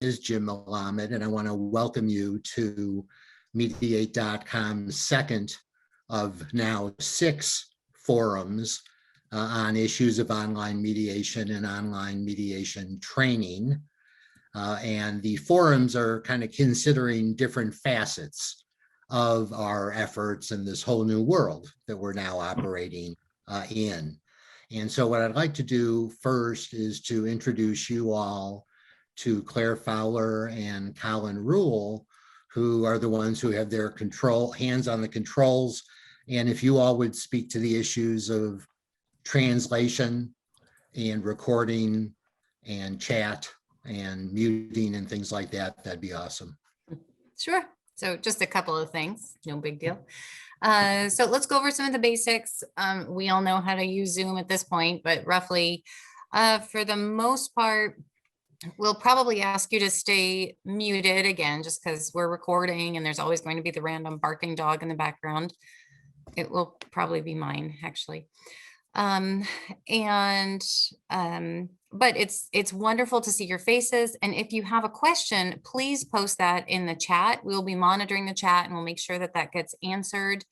is Jim Melamed, and I want to welcome you to Mediate.com's second of now 6 forums on issues of online mediation and online mediation training. And the forums are kind of considering different facets of our efforts in this whole new world that we're now operating in. And so what I'd like to do first is to introduce you all to Claire Fowler and Colin Rule, who are the ones who have their hands on the controls. And if you all would speak to the issues of translation and recording and chat and muting and things like that, that'd be awesome. Sure. So just a couple of things, no big deal. So let's go over some of the basics. We all know how to use Zoom at this point, but roughly, for the most part, we'll probably ask you to stay muted again, just because we're recording and there's always going to be the random barking dog in the background. It will probably be mine, actually. But it's wonderful to see your faces. And if you have a question, please post that in the chat. We'll be monitoring the chat and we'll make sure that that gets answered.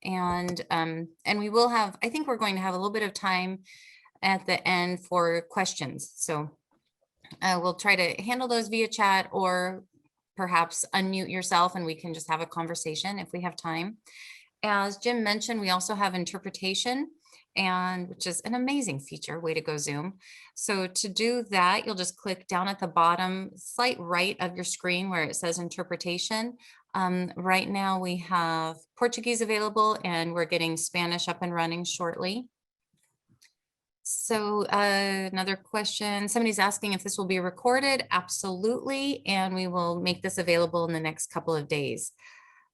And we will have, I think we're going to have a little bit of time at the end for questions. So we'll try to handle those via chat, or perhaps unmute yourself and we can just have a conversation if we have time. As Jim mentioned, we also have interpretation, and which is an amazing feature. Way to go, Zoom. So to do that, you'll just click down at the bottom, slight right of your screen where it says interpretation. Right now we have Portuguese available and we're getting Spanish up and running shortly. So another question, somebody's asking if this will be recorded. Absolutely. And we will make this available in the next couple of days.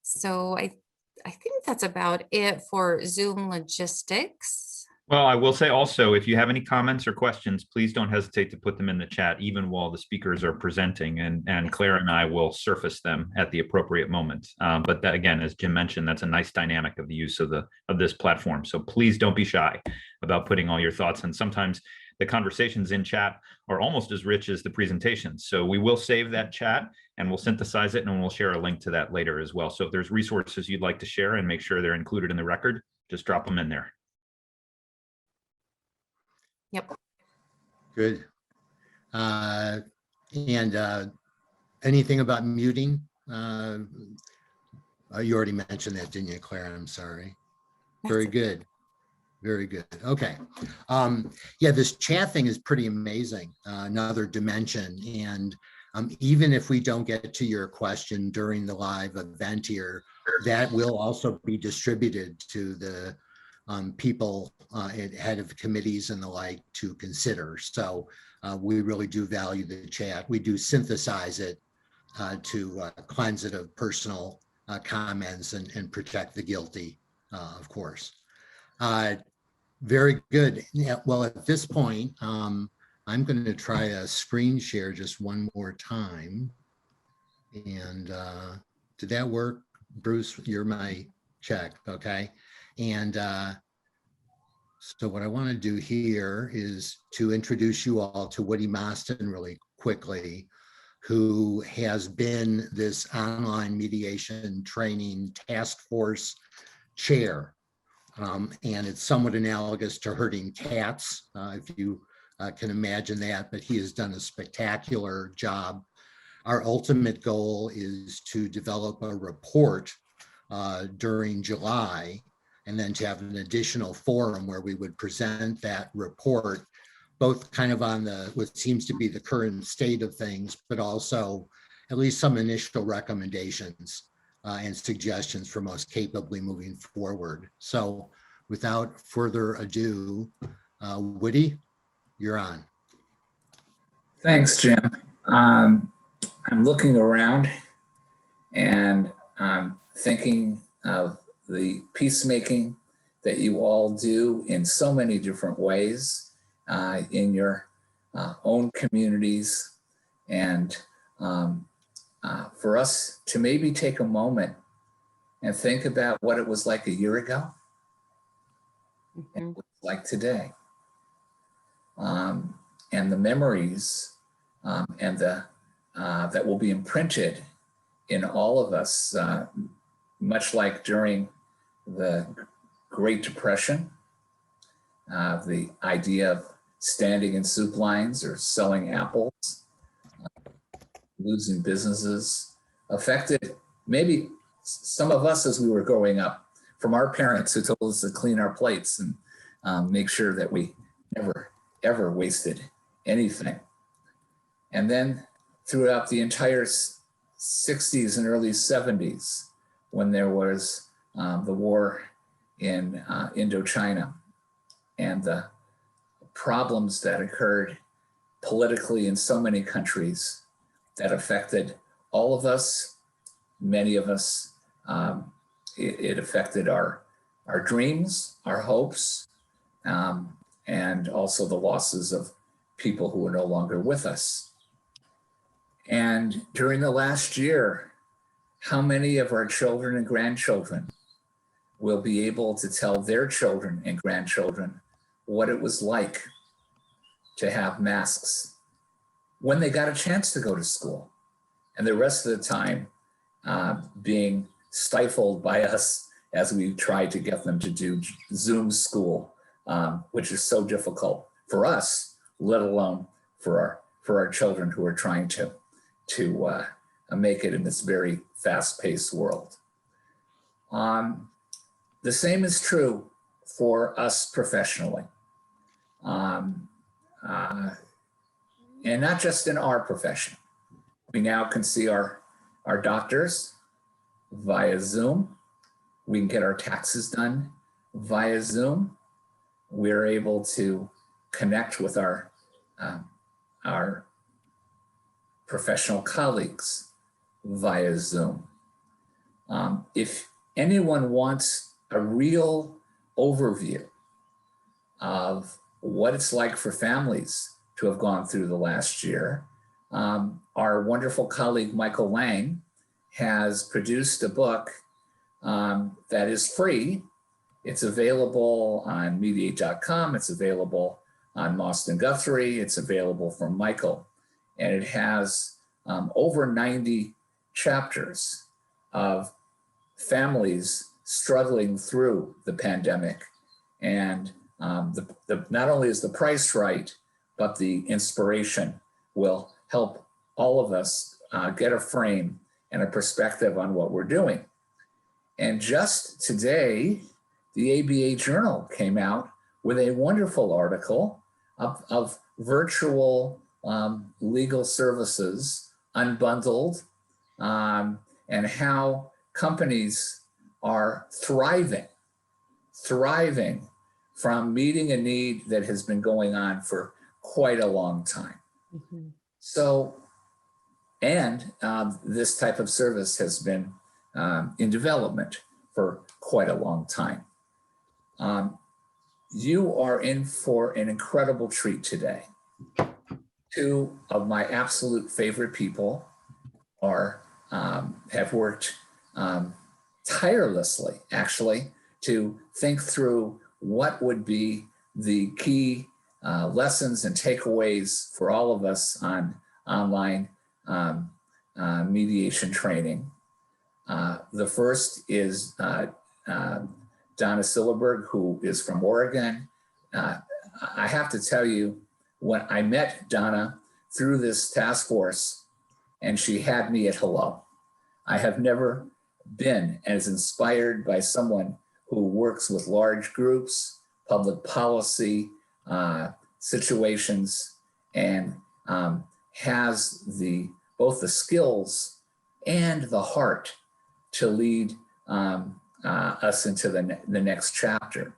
So I think that's about it for Zoom logistics. Well, I will say also, if you have any comments or questions, please don't hesitate to put them in the chat, even while the speakers are presenting, and Claire and I will surface them at the appropriate moment. But that, again, as Jim mentioned, that's a nice dynamic of the use of this platform. So please don't be shy about putting all your thoughts. And sometimes the conversations in chat are almost as rich as the presentations. So we will save that chat and we'll synthesize it and we'll share a link to that later as well. So if there's resources you'd like to share and make sure they're included in the record, just drop them in there. Yep. Good. Anything about muting? You already mentioned that, didn't you, Claire? I'm sorry. Very good. Very good. Okay. Yeah, this chat thing is pretty amazing. Another dimension. And even if we don't get to your question during the live event here, that will also be distributed to the people head of committees and the like to consider. So we really do value the chat. We do synthesize it to cleanse it of personal comments and protect the guilty, of course. Very good. Yeah, well, at this point, I'm going to try a screen share just one more time. And did that work? Bruce, you're my check, okay? And so what I want to do here is to introduce you all to Woody Mostyn really quickly, who has been this online mediation training task force chair. And it's somewhat analogous to herding cats, if you can imagine that, but he has done a spectacular job. Our ultimate goal is to develop a report during July, and then to have an additional forum where we would present that report, both kind of on what seems to be the current state of things, but also at least some initial recommendations and suggestions for most capably moving forward. So without further ado, Woody, you're on. Thanks, Jim. I'm looking around and I'm thinking of the peacemaking that you all do in so many different ways in your own communities. And for us to maybe take a moment and think about what it was like a year ago and what it's like today. And the memories and the that will be imprinted in all of us, much like during the Great Depression, the idea of standing in soup lines or selling apples, losing businesses, affected maybe some of us as we were growing up, from our parents who told us to clean our plates and make sure that we never, ever wasted anything. And then throughout the entire 60s and early 70s, when there was the war in Indochina and the problems that occurred politically in so many countries that affected all of us, many of us. It affected our dreams, our hopes, and also the losses of people who were no longer with us. And during the last year, how many of our children and grandchildren will be able to tell their children and grandchildren what it was like to have masks when they got a chance to go to school, and the rest of the time being stifled by us as we tried to get them to do Zoom school, which is so difficult for us, let alone for our children who are trying to make it in this very fast-paced world. The same is true for us professionally. And not just in our profession. We now can see our doctors via Zoom. We can get our taxes done via Zoom. We're able to connect with our professional colleagues via Zoom. If anyone wants a real overview of what it's like for families to have gone through the last year, our wonderful colleague, Michael Lang, has produced a book that is free. It's available on mediate.com. It's available on Most and Guthrie. It's available from Michael. And it has over 90 chapters of families struggling through the pandemic. And not only is the price right, but the inspiration will help all of us get a frame and a perspective on what we're doing. And just today, the ABA Journal came out with a wonderful article of virtual legal services unbundled, and how companies are thriving from meeting a need that has been going on for quite a long time. Mm-hmm. So, and this type of service has been in development for quite a long time. You are in for an incredible treat today. Two of my absolute favorite people have worked tirelessly, actually, to think through what would be the key lessons and takeaways for all of us on online mediation training. The first is Donna Sillerberg, who is from Oregon. I have to tell you, when I met Donna through this task force, and she had me at hello. I have never been as inspired by someone who works with large groups, public policy situations, and has both the skills and the heart to lead us into the next chapter.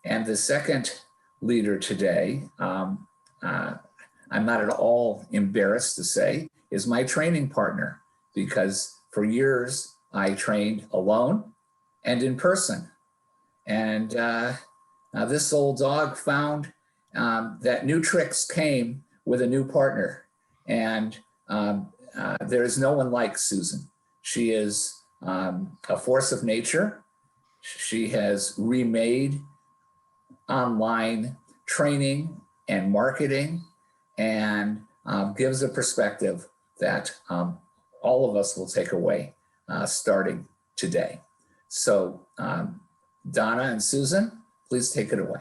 And the second leader today, I'm not at all embarrassed to say, is my training partner, because for years I trained alone and in person. And this old dog found that new tricks came with a new partner. And there is no one like Susan. She is a force of nature. She has remade online training and marketing, and gives a perspective that all of us will take away starting today. So Donna and Susan, please take it away.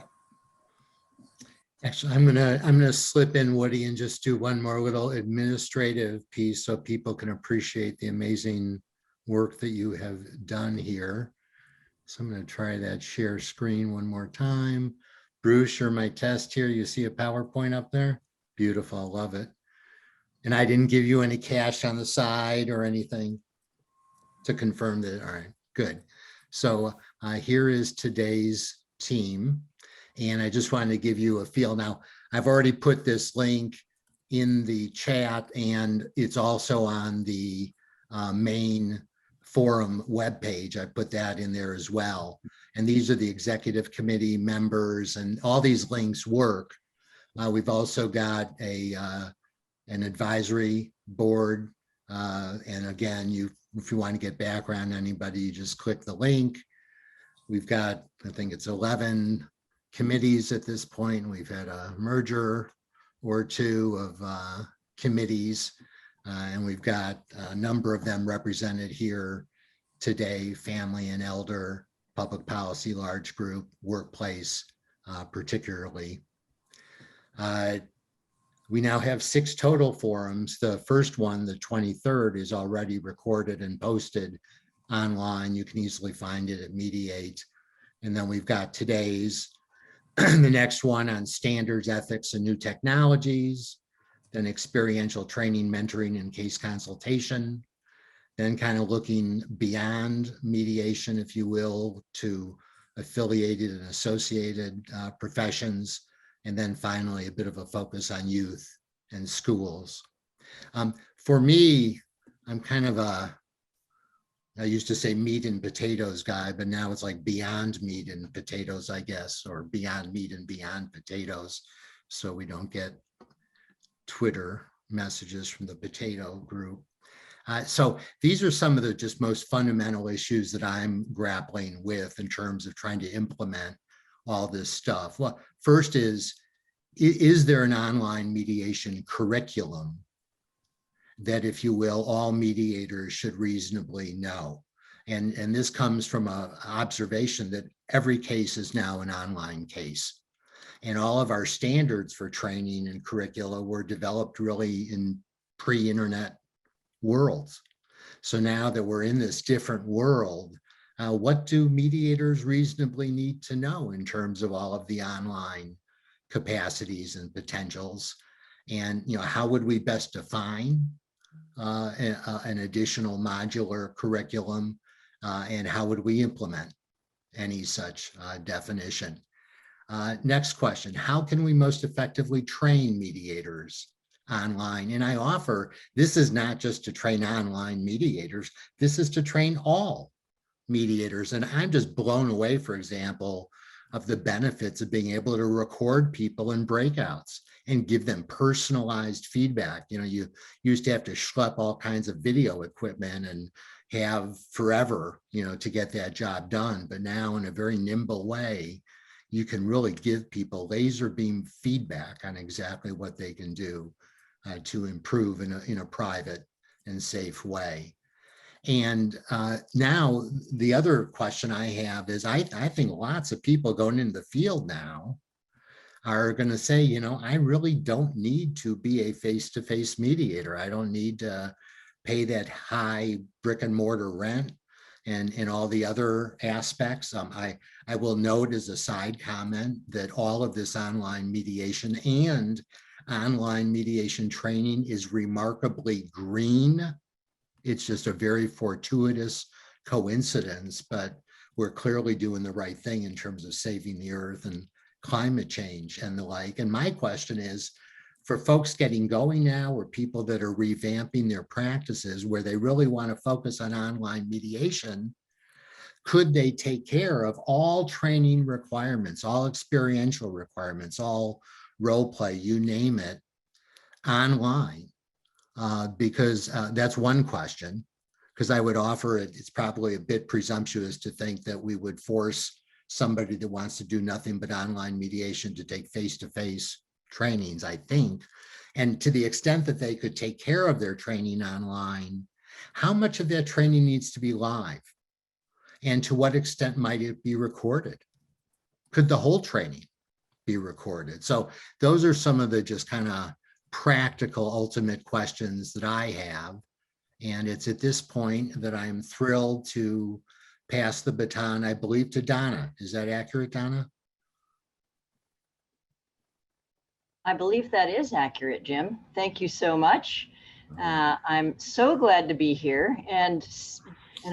Actually, I'm gonna slip in, Woody, and just do one more little administrative piece so people can appreciate the amazing work that you have done here. So I'm gonna try that share screen one more time. Bruce, you're my test here. You see a PowerPoint up there? Beautiful, love it. And I didn't give you any cash on the side or anything to confirm that. All right, good. So here is today's team. And I just wanted to give you a feel. Now, I've already put this link in the chat, and it's also on the main forum webpage. I put that in there as well. And these are the executive committee members, and all these links work. We've also got an advisory board. And again, if you want to get background on anybody, you just click the link. We've got, I think it's 11 committees at this point. We've had a merger or two of committees, and we've got a number of them represented here today: family and elder, public policy, large group, workplace, particularly. We now have 6 total forums. The first one, the 23rd, is already recorded and posted online. You can easily find it at Mediate. And then we've got today's, the next one on standards, ethics, and new technologies, then experiential training, mentoring, and case consultation, then kind of looking beyond mediation, if you will, to affiliated and associated professions, and then finally a bit of a focus on youth and schools. For me, I'm kind of I used to say meat and potatoes guy, but now it's like beyond meat and potatoes, I guess, or beyond meat and beyond potatoes, so we don't get Twitter messages from the potato group. So these are some of the just most fundamental issues that I'm grappling with in terms of trying to implement all this stuff. Well, first is there an online mediation curriculum that, if you will, all mediators should reasonably know? And this comes from an observation that every case is now an online case. And all of our standards for training and curricula were developed really in pre-internet worlds. So now that we're in this different world, what do mediators reasonably need to know in terms of all of the online capacities and potentials? And how would we best define an additional modular curriculum, and how would we implement any such definition? Next question: how can we most effectively train mediators online? And I offer, this is not just to train online mediators, this is to train all mediators. And I'm just blown away, for example, of the benefits of being able to record people in breakouts and give them personalized feedback. You used to have to schlep all kinds of video equipment and have forever, to get that job done. But now, in a very nimble way, you can really give people laser beam feedback on exactly what they can do to improve in a private and safe way. And now the other question I have is, I think lots of people going into the field now are going to say, I really don't need to be a face-to-face mediator. I don't need to pay that high brick and mortar rent and all the other aspects. I will note as a side comment that all of this online mediation and online mediation training is remarkably green. It's just a very fortuitous coincidence, but we're clearly doing the right thing in terms of saving the earth and climate change and the like. And my question is, for folks getting going now, or people that are revamping their practices where they really want to focus on online mediation, could they take care of all training requirements, all experiential requirements, all role play, you name it, online? Because that's one question, because I would offer it's probably a bit presumptuous to think that we would force somebody that wants to do nothing but online mediation to take face-to-face trainings, I think. And to the extent that they could take care of their training online, how much of that training needs to be live? And to what extent might it be recorded? Could the whole training be recorded? So those are some of the just kind of practical, ultimate questions that I have. And it's at this point that I'm thrilled to pass the baton, I believe, to Donna. Is that accurate, Donna? I believe that is accurate, Jim. Thank you so much. I'm so glad to be here, and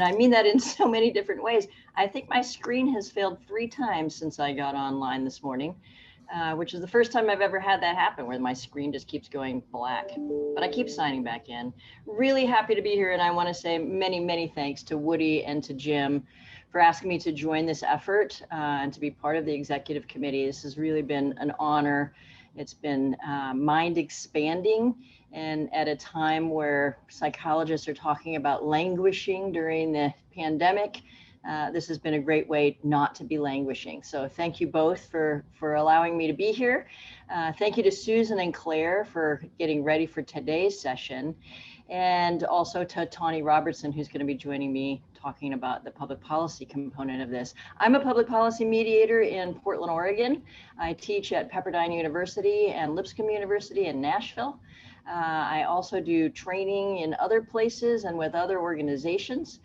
I mean that in so many different ways. I think my screen has failed 3 times since I got online this morning, which is the first time I've ever had that happen, where my screen just keeps going black, but I keep signing back in. Really happy to be here, and I want to say many, many thanks to Woody and to Jim for asking me to join this effort and to be part of the executive committee. This has really been an honor. It's been mind expanding, and at a time where psychologists are talking about languishing during the pandemic, this has been a great way not to be languishing. So thank you both for allowing me to be here. Thank you to Susan and Claire for getting ready for today's session, and also to Tawny Robertson, who's going to be joining me talking about the public policy component of this. I'm a public policy mediator in Portland, Oregon. I teach at Pepperdine University and Lipscomb University in Nashville. I also do training in other places and with other organizations,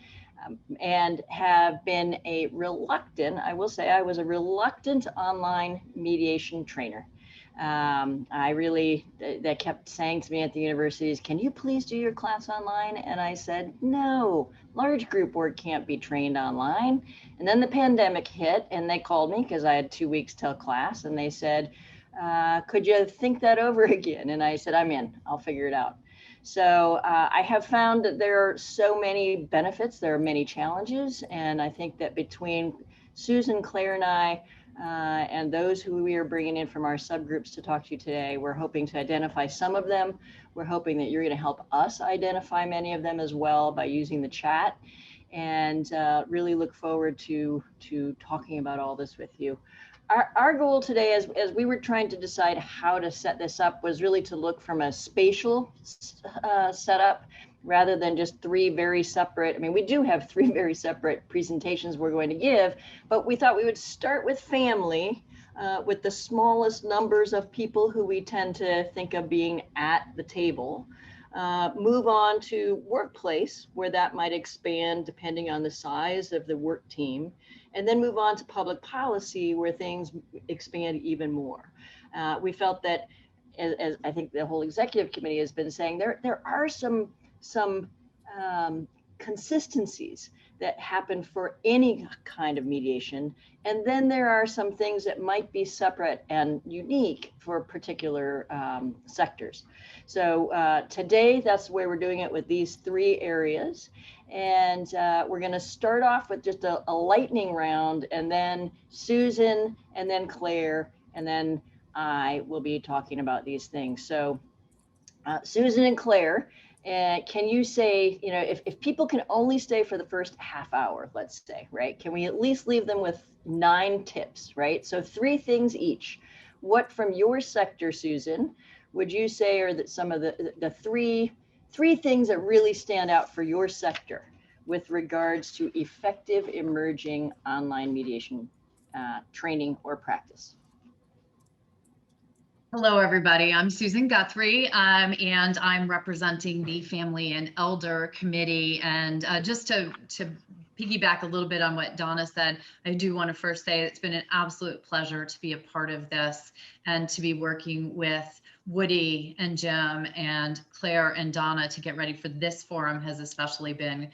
and have been a reluctant, I will say I was a reluctant online mediation trainer. They kept saying to me at the universities, can you please do your class online? And I said, no, large group work can't be trained online. And then the pandemic hit, and they called me because I had 2 weeks till class, and they said, could you think that over again? And I said, I'm in, I'll figure it out. So I have found that there are so many benefits, there are many challenges, and I think that between Susan, Claire, and I, and those who we are bringing in from our subgroups to talk to you today, we're hoping to identify some of them. We're hoping that you're going to help us identify many of them as well by using the chat, and really look forward to talking about all this with you. Our goal today, as we were trying to decide how to set this up, was really to look from a spatial setup rather than just 3 very separate. I mean, we do have 3 very separate presentations we're going to give, but we thought we would start with family, with the smallest numbers of people who we tend to think of being at the table. Move on to workplace, where that might expand depending on the size of the work team, and then move on to public policy, where things expand even more. We felt that, as I think the whole executive committee has been saying, there are some consistencies that happen for any kind of mediation. And then there are some things that might be separate and unique for particular sectors. So today, that's where we're doing it, with these 3 areas. And we're going to start off with just a lightning round, and then Susan, and then Claire, and then I will be talking about these things. So Susan and Claire, can you say, you know, if people can only stay for the first half hour, let's say, right? Can we at least leave them with 9 tips, right? So 3 things each. What from your sector, Susan, would you say are that some of the three things that really stand out for your sector with regards to effective emerging online mediation training or practice? Hello, everybody. I'm Susan Guthrie, and I'm representing the Family and Elder Committee. And just to piggyback a little bit on what Donna said, I do want to first say it's been an absolute pleasure to be a part of this and to be working with Woody and Jim and Claire and Donna to get ready for this forum has especially been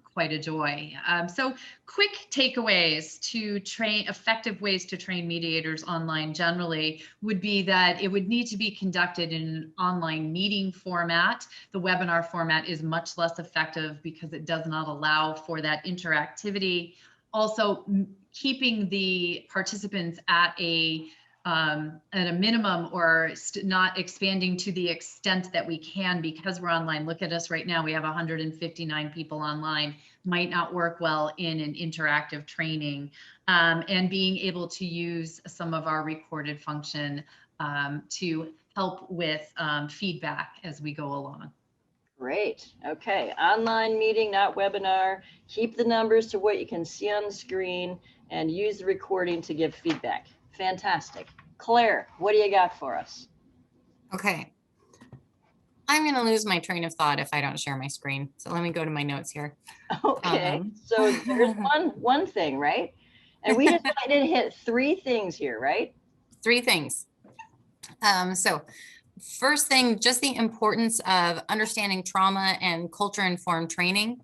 quite a joy. So quick takeaways to train, effective ways to train mediators online generally would be that it would need to be conducted in an online meeting format. The webinar format is much less effective because it does not allow for that interactivity. Also, keeping the participants at a minimum, or not expanding to the extent that we can because we're online. Look at us right now, we have 159 people online, might not work well in an interactive training, and being able to use some of our recorded function to help with feedback as we go along. Great. Okay. Online meeting, not webinar. Keep the numbers to what you can see on the screen and use the recording to give feedback. Fantastic. Claire, what do you got for us? Okay. I'm going to lose my train of thought if I don't share my screen. So let me go to my notes here. Okay. So there's one thing, right? And we decided to hit 3 things here, right? 3 things. So first thing, just the importance of understanding trauma and culture-informed training,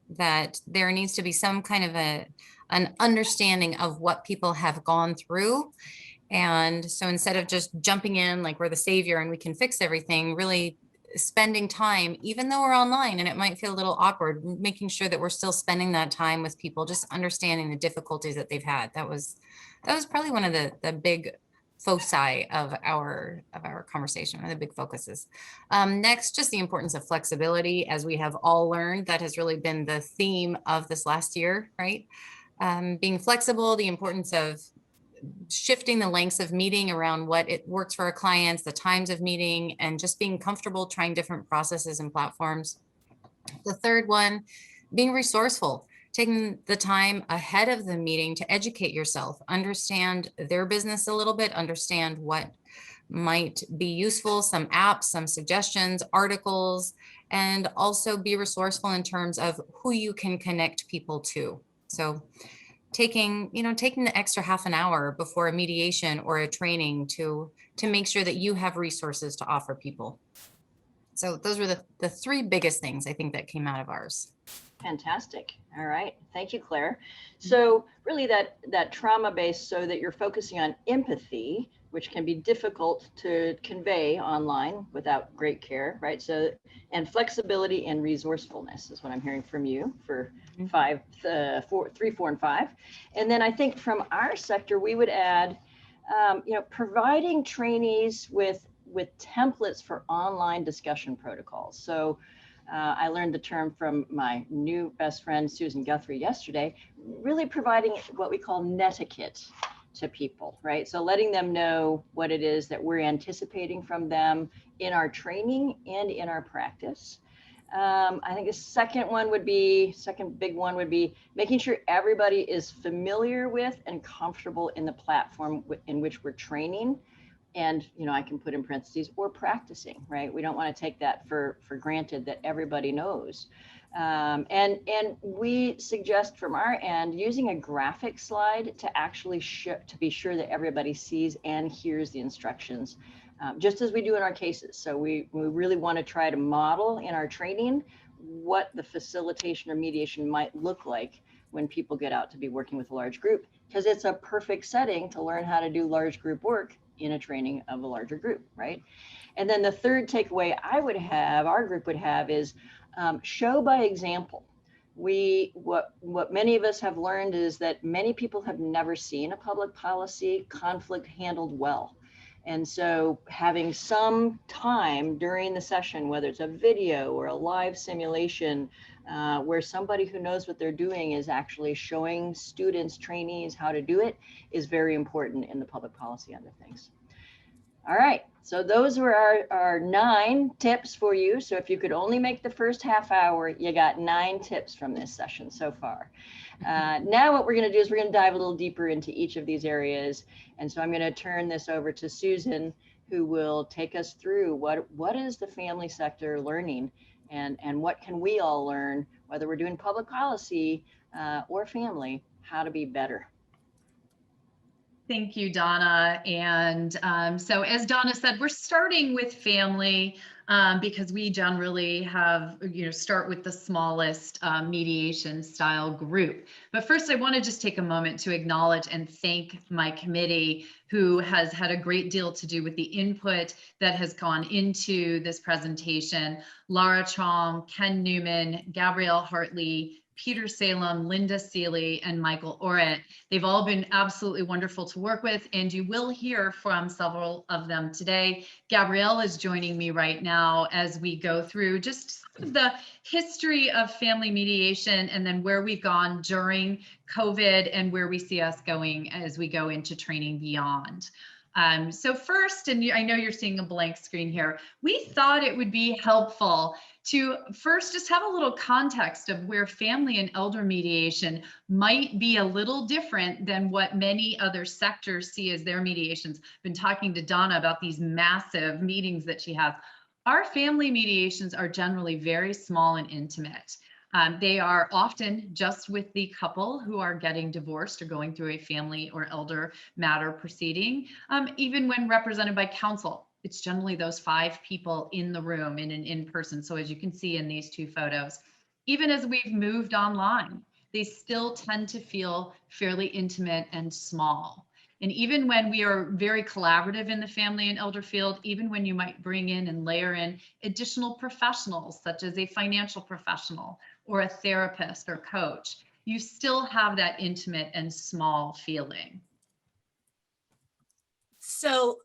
that there needs to be some kind of an understanding of what people have gone through. And so instead of just jumping in like we're the savior and we can fix everything, really spending time, even though we're online and it might feel a little awkward, making sure that we're still spending that time with people, just understanding the difficulties that they've had. That was probably one of the big foci of our conversation, one of the big focuses. Next, just the importance of flexibility, as we have all learned. That has really been the theme of this last year, right? Being flexible, the importance of shifting the lengths of meeting around what it works for our clients, the times of meeting, and just being comfortable trying different processes and platforms. The third one, being resourceful, taking the time ahead of the meeting to educate yourself, understand their business a little bit, understand what might be useful, some apps, some suggestions, articles, and also be resourceful in terms of who you can connect people to. So taking the extra half an hour before a mediation or a training to make sure that you have resources to offer people. So those were the 3 biggest things I think that came out of ours. Fantastic. All right. Thank you, Claire. So really that trauma based, so that you're focusing on empathy, which can be difficult to convey online without great care, right? So, and flexibility and resourcefulness is what I'm hearing from you for 3, 4, and 5. And then I think from our sector, we would add, providing trainees with templates for online discussion protocols. So I learned the term from my new best friend, Susan Guthrie, yesterday, really providing what we call netiquette to people, right? So letting them know what it is that we're anticipating from them in our training and in our practice. I think the second big one would be making sure everybody is familiar with and comfortable in the platform in which we're training. And, I can put in parentheses, or practicing, right? We don't want to take that for granted that everybody knows. And we suggest from our end using a graphic slide to actually to be sure that everybody sees and hears the instructions, just as we do in our cases. So we really want to try to model in our training what the facilitation or mediation might look like when people get out to be working with a large group, because it's a perfect setting to learn how to do large group work in a training of a larger group, right? And then the third takeaway our group would have is show by example. What many of us have learned is that many people have never seen a public policy conflict handled well. And so having some time during the session, whether it's a video or a live simulation, where somebody who knows what they're doing is actually showing students, trainees how to do it, is very important in the public policy end of things. All right, so those were our 9 tips for you. So if you could only make the first half hour, you got 9 tips from this session so far. Now what we're going to do is we're going to dive a little deeper into each of these areas. And so I'm going to turn this over to Susan, who will take us through what is the family sector learning, and what can we all learn, whether we're doing public policy or family, how to be better. Thank you, Donna. And so as Donna said, we're starting with family because we generally have, start with the smallest mediation style group. But first, I want to just take a moment to acknowledge and thank my committee, who has had a great deal to do with the input that has gone into this presentation. Laura Chong, Ken Newman, Gabrielle Hartley, Peter Salem, Linda Seeley, and Michael Orrit. They've all been absolutely wonderful to work with, and you will hear from several of them today. Gabrielle is joining me right now as we go through just the history of family mediation, and then where we've gone during COVID and where we see us going as we go into training beyond. So first, and I know you're seeing a blank screen here, we thought it would be helpful to first just have a little context of where family and elder mediation might be a little different than what many other sectors see as their mediations. I've been talking to Donna about these massive meetings that she has. Our family mediations are generally very small and intimate. They are often just with the couple who are getting divorced or going through a family or elder matter proceeding. Even when represented by counsel, it's generally those 5 people in the room in an in-person. So as you can see in these 2 photos, even as we've moved online, they still tend to feel fairly intimate and small. And even when we are very collaborative in the family and elder field, even when you might bring in and layer in additional professionals, such as a financial professional or a therapist or coach, you still have that intimate and small feeling. So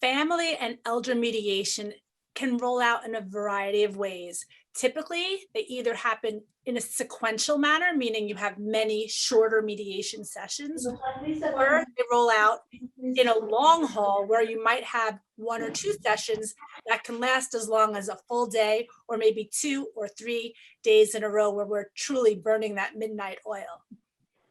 family and elder mediation can roll out in a variety of ways. Typically, they either happen in a sequential manner, meaning you have many shorter mediation sessions, or they roll out in a long haul where you might have 1 or 2 sessions that can last as long as a full day, or maybe 2 or 3 days in a row where we're truly burning that midnight oil.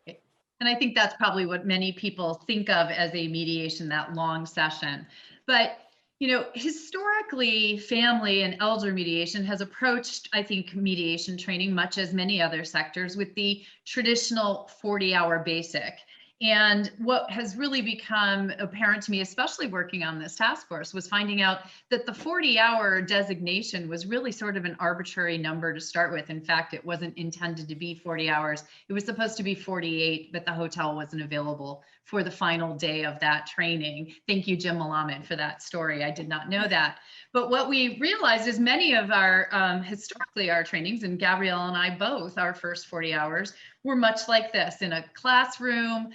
And I think that's probably what many people think of as a mediation, that long session. But you know, historically, family and elder mediation has approached, I think, mediation training, much as many other sectors, with the traditional 40-hour basic. And what has really become apparent to me, especially working on this task force, was finding out that the 40-hour designation was really sort of an arbitrary number to start with. In fact, it wasn't intended to be 40 hours. It was supposed to be 48, but the hotel wasn't available for the final day of that training. Thank you, Jim Melamed, for that story. I did not know that. But what we realized is many of our, historically, our trainings, and Gabrielle and I both, our first 40 hours, were much like this, in a classroom,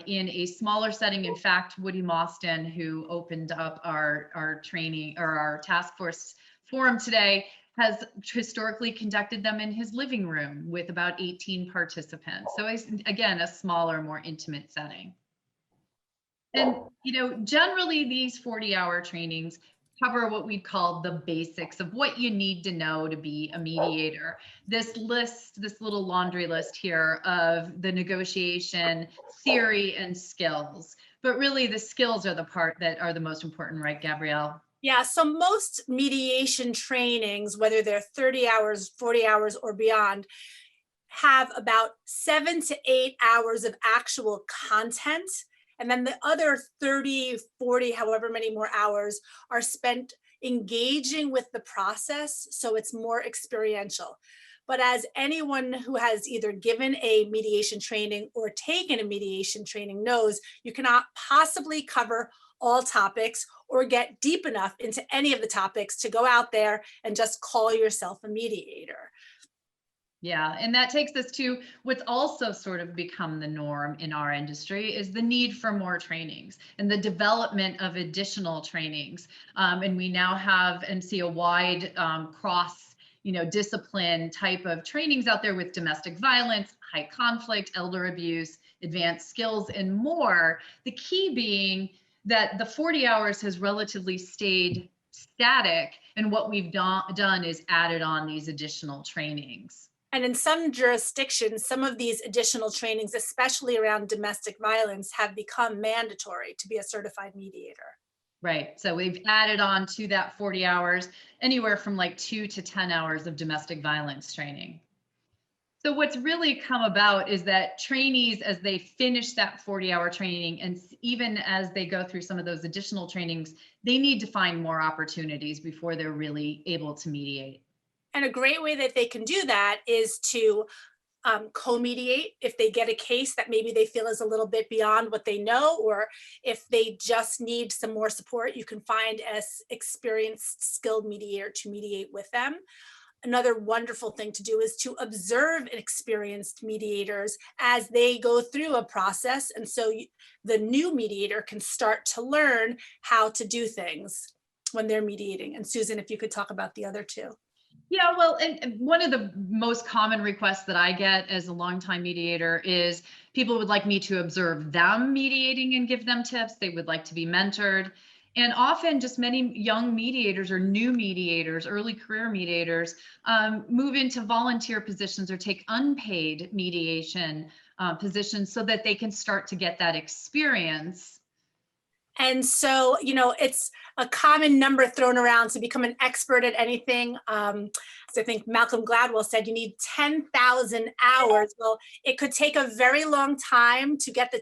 in a smaller setting. In fact, Woody Mostyn, who opened up our training or our task force forum today, has historically conducted them in his living room with about 18 participants. So again, a smaller, more intimate setting. And, you know, generally these 40-hour trainings cover what we call the basics of what you need to know to be a mediator. This list, this little laundry list here of the negotiation theory and skills. But really the skills are the part that are the most important, right, Gabrielle? Yeah, so most mediation trainings, whether they're 30 hours, 40 hours or beyond, have about 7 to 8 hours of actual content. And then the other 30, 40, however many more hours are spent engaging with the process. So it's more experiential. But as anyone who has either given a mediation training or taken a mediation training knows, you cannot possibly cover all topics or get deep enough into any of the topics to go out there and just call yourself a mediator. Yeah, and that takes us to what's also sort of become the norm in our industry is the need for more trainings and the development of additional trainings. And we now have and see a wide cross, discipline type of trainings out there with domestic violence, high conflict, elder abuse, advanced skills, and more. The key being that the 40 hours has relatively stayed static, and what we've done is added on these additional trainings. And in some jurisdictions, some of these additional trainings, especially around domestic violence, have become mandatory to be a certified mediator. Right. So we've added on to that 40 hours, anywhere from like 2 to 10 hours of domestic violence training. So what's really come about is that trainees, as they finish that 40-hour training, and even as they go through some of those additional trainings, they need to find more opportunities before they're really able to mediate. And a great way that they can do that is to co-mediate if they get a case that maybe they feel is a little bit beyond what they know, or if they just need some more support, you can find an experienced, skilled mediator to mediate with them. Another wonderful thing to do is to observe experienced mediators as they go through a process. And so the new mediator can start to learn how to do things when they're mediating. And Susan, if you could talk about the other two. Yeah, well, and one of the most common requests that I get as a longtime mediator is people would like me to observe them mediating and give them tips. They would like to be mentored. And often just many young mediators or new mediators, early career mediators, move into volunteer positions or take unpaid mediation positions so that they can start to get that experience. And so, you know, it's a common number thrown around to become an expert at anything. So I think Malcolm Gladwell said you need 10,000 hours. Well, it could take a very long time to get the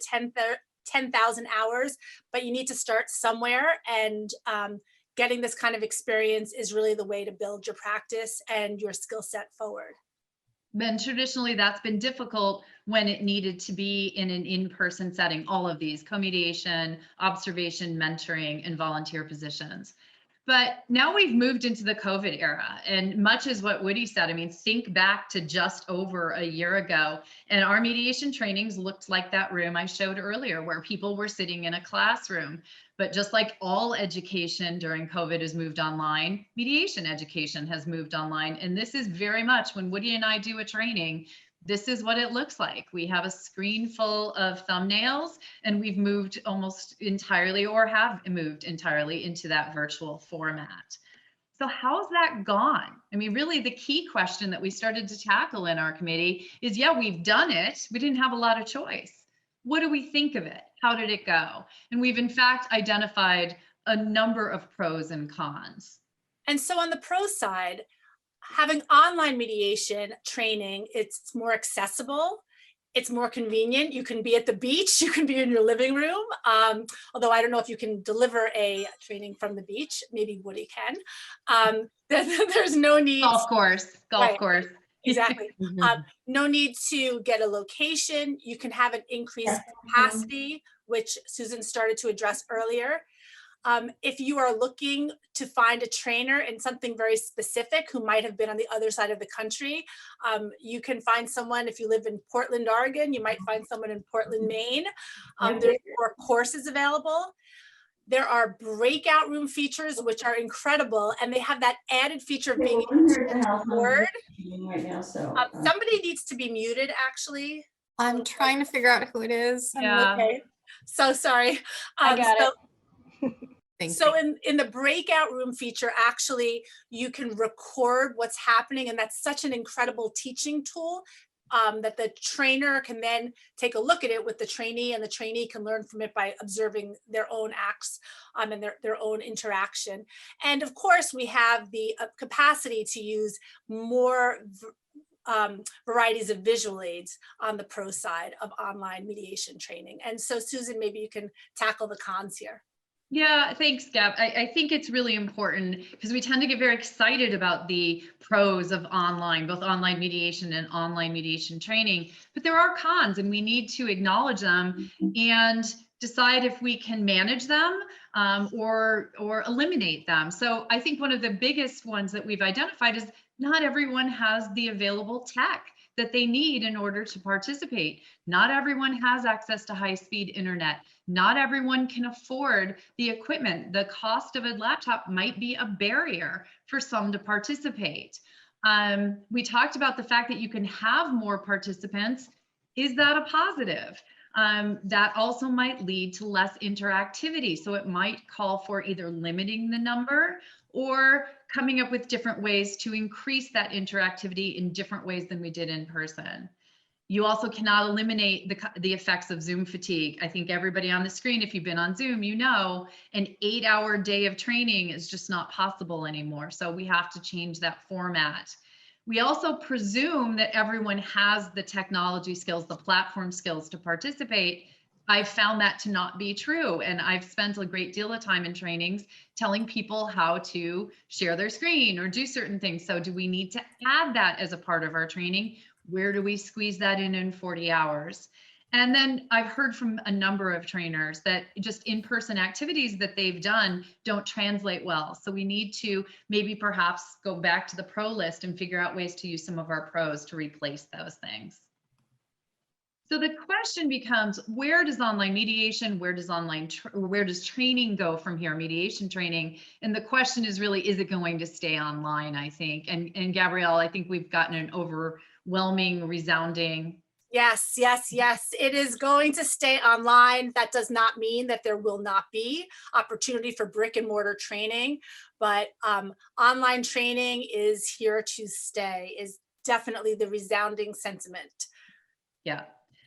10,000 hours, but you need to start somewhere. And getting this kind of experience is really the way to build your practice and your skill set forward. And traditionally, that's been difficult when it needed to be in an in-person setting, all of these, co-mediation, observation, mentoring, and volunteer positions. But now we've moved into the COVID era, and much as what Woody said, I mean, think back to just over a year ago, and our mediation trainings looked like that room I showed earlier, where people were sitting in a classroom. But just like all education during COVID has moved online, mediation education has moved online. And this is very much when Woody and I do a training, this is what it looks like. We have a screen full of thumbnails, and we've moved almost entirely, or have moved entirely, into that virtual format. So how's that gone? I mean, really the key question that we started to tackle in our committee is, yeah, we've done it. We didn't have a lot of choice. What do we think of it? How did it go? And we've in fact identified a number of pros and cons. And so on the pro side, having online mediation training, it's more accessible. It's more convenient. You can be at the beach, you can be in your living room. Although I don't know if you can deliver a training from the beach, maybe Woody can. There's no need. Golf course. Exactly. No need to get a location. You can have an increased capacity, which Susan started to address earlier. If you are looking to find a trainer in something very specific who might have been on the other side of the country, you can find someone. If you live in Portland, Oregon, you might find someone in Portland, Maine. There's more courses available. There are breakout room features, which are incredible, and they have that added feature of being able to record. Right now, so somebody needs to be muted, actually. I'm trying to figure out who it is. Yeah. Okay, so sorry. I got it. So in the breakout room feature, actually, you can record what's happening, and that's such an incredible teaching tool. That the trainer can then take a look at it with the trainee, and the trainee can learn from it by observing their own acts and their own interaction. And of course, we have the capacity to use more varieties of visual aids on the pro side of online mediation training. And so Susan, maybe you can tackle the cons here. Yeah, thanks, Gab. I think it's really important because we tend to get very excited about the pros of online, both online mediation and online mediation training, but there are cons, and we need to acknowledge them and decide if we can manage them or eliminate them. So I think one of the biggest ones that we've identified is not everyone has the available tech that they need in order to participate. Not everyone has access to high-speed internet. Not everyone can afford the equipment. The cost of a laptop might be a barrier for some to participate. We talked about the fact that you can have more participants. Is that a positive? That also might lead to less interactivity. So it might call for either limiting the number or coming up with different ways to increase that interactivity in different ways than we did in person. You also cannot eliminate the effects of Zoom fatigue. I think everybody on the screen, if you've been on Zoom, you know an 8-hour day of training is just not possible anymore. So we have to change that format. We also presume that everyone has the technology skills, the platform skills to participate. I've found that to not be true. And I've spent a great deal of time in trainings telling people how to share their screen or do certain things. So do we need to add that as a part of our training? Where do we squeeze that in 40 hours? And then I've heard from a number of trainers that just in-person activities that they've done don't translate well. So we need to maybe perhaps go back to the pro list and figure out ways to use some of our pros to replace those things. So the question becomes, where does online mediation, where does training go from here, mediation training? And the question is really, is it going to stay online, I think? And Gabrielle, I think we've gotten an overwhelming, resounding. Yes, yes, yes. It is going to stay online. That does not mean that there will not be opportunity for brick and mortar training, but online training is here to stay, is definitely the resounding sentiment. Yeah.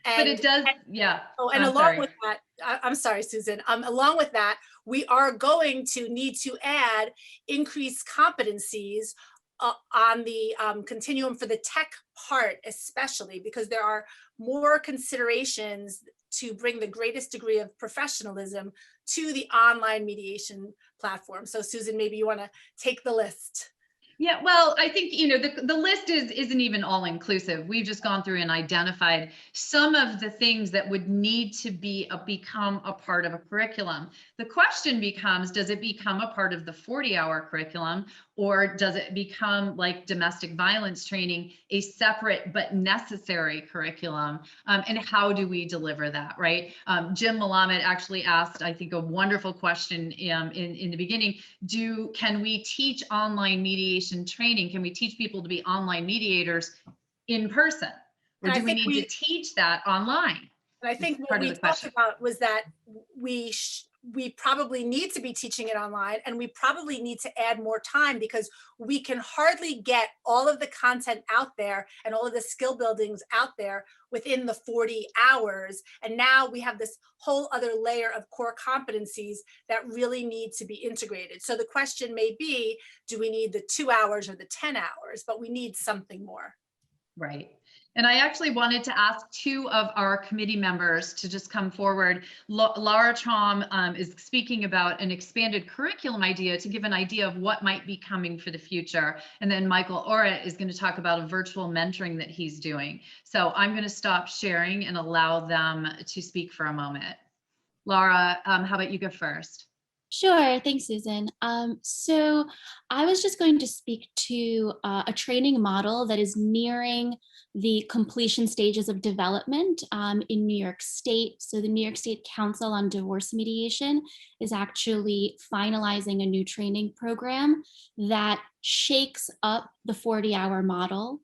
And, but it does, yeah. Oh, and along with that, I'm sorry, Susan. Along with that, we are going to need to add increased competencies on the continuum for the tech part, especially because there are more considerations to bring the greatest degree of professionalism to the online mediation platform. So Susan, maybe you want to take the list. Yeah, well, I think, you know, the list isn't even all inclusive. We've just gone through and identified some of the things that would need to become a part of a curriculum. The question becomes, does it become a part of the 40-hour curriculum, or does it become, like domestic violence training, a separate but necessary curriculum? And how do we deliver that, right? Jim Melamed actually asked, I think, a wonderful question in the beginning. Can we teach online mediation training? Can we teach people to be online mediators in person? Or do we need to teach that online? And I think what we talked about was that we probably need to be teaching it online, and we probably need to add more time because we can hardly get all of the content out there and all of the skill buildings out there within the 40 hours. And now we have this whole other layer of core competencies that really need to be integrated. So the question may be, do we need the 2 hours or the 10 hours? But we need something more. Right. And I actually wanted to ask two of our committee members to just come forward. Laura Traum is speaking about an expanded curriculum idea to give an idea of what might be coming for the future. And then Michael Orrit is going to talk about a virtual mentoring that he's doing. So I'm going to stop sharing and allow them to speak for a moment. Laura, how about you go first? Sure, thanks, Susan. So I was just going to speak to a training model that is nearing the completion stages of development in New York State. So the New York State Council on Divorce Mediation is actually finalizing a new training program that shakes up the 40-hour model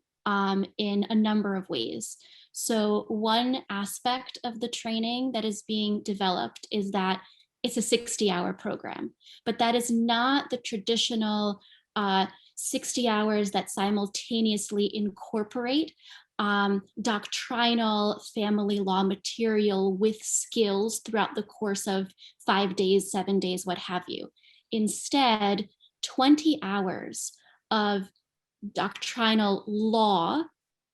in a number of ways. So one aspect of the training that is being developed is that it's a 60-hour program, but that is not the traditional 60 hours that simultaneously incorporate doctrinal family law material with skills throughout the course of 5 days, 7 days, what have you. Instead, 20 hours of doctrinal law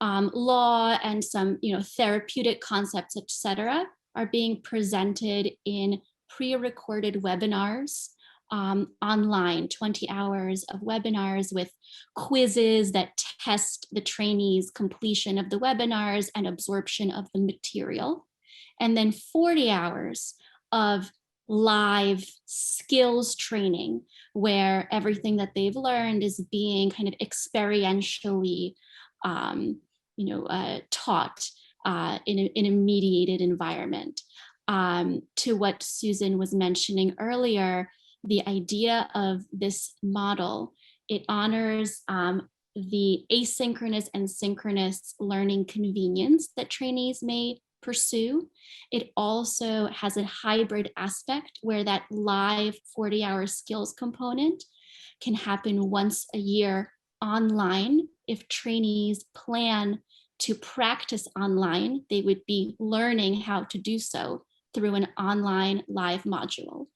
and some therapeutic concepts, etc., are being presented in pre-recorded webinars online, 20 hours of webinars with quizzes that test the trainees' completion of the webinars and absorption of the material. And then 40 hours of live skills training where everything that they've learned is being kind of experientially taught in a mediated environment. To what Susan was mentioning earlier, the idea of this model, it honors the asynchronous and synchronous learning convenience that trainees may pursue. It also has a hybrid aspect where that live 40-hour skills component can happen once a year online. If trainees plan to practice online, they would be learning how to do so through an online live module.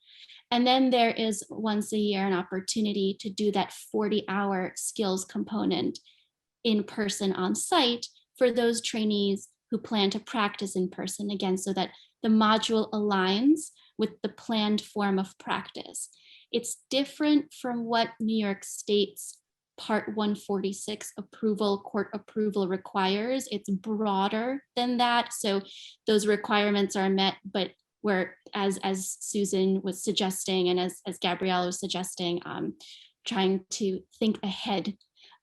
And then there is once a year an opportunity to do that 40-hour skills component in person on site for those trainees who plan to practice in person, again, so that the module aligns with the planned form of practice. It's different from what New York State's Part 146 court approval requires. It's broader than that. So those requirements are met, but where, as Susan was suggesting, and as Gabrielle was suggesting, trying to think ahead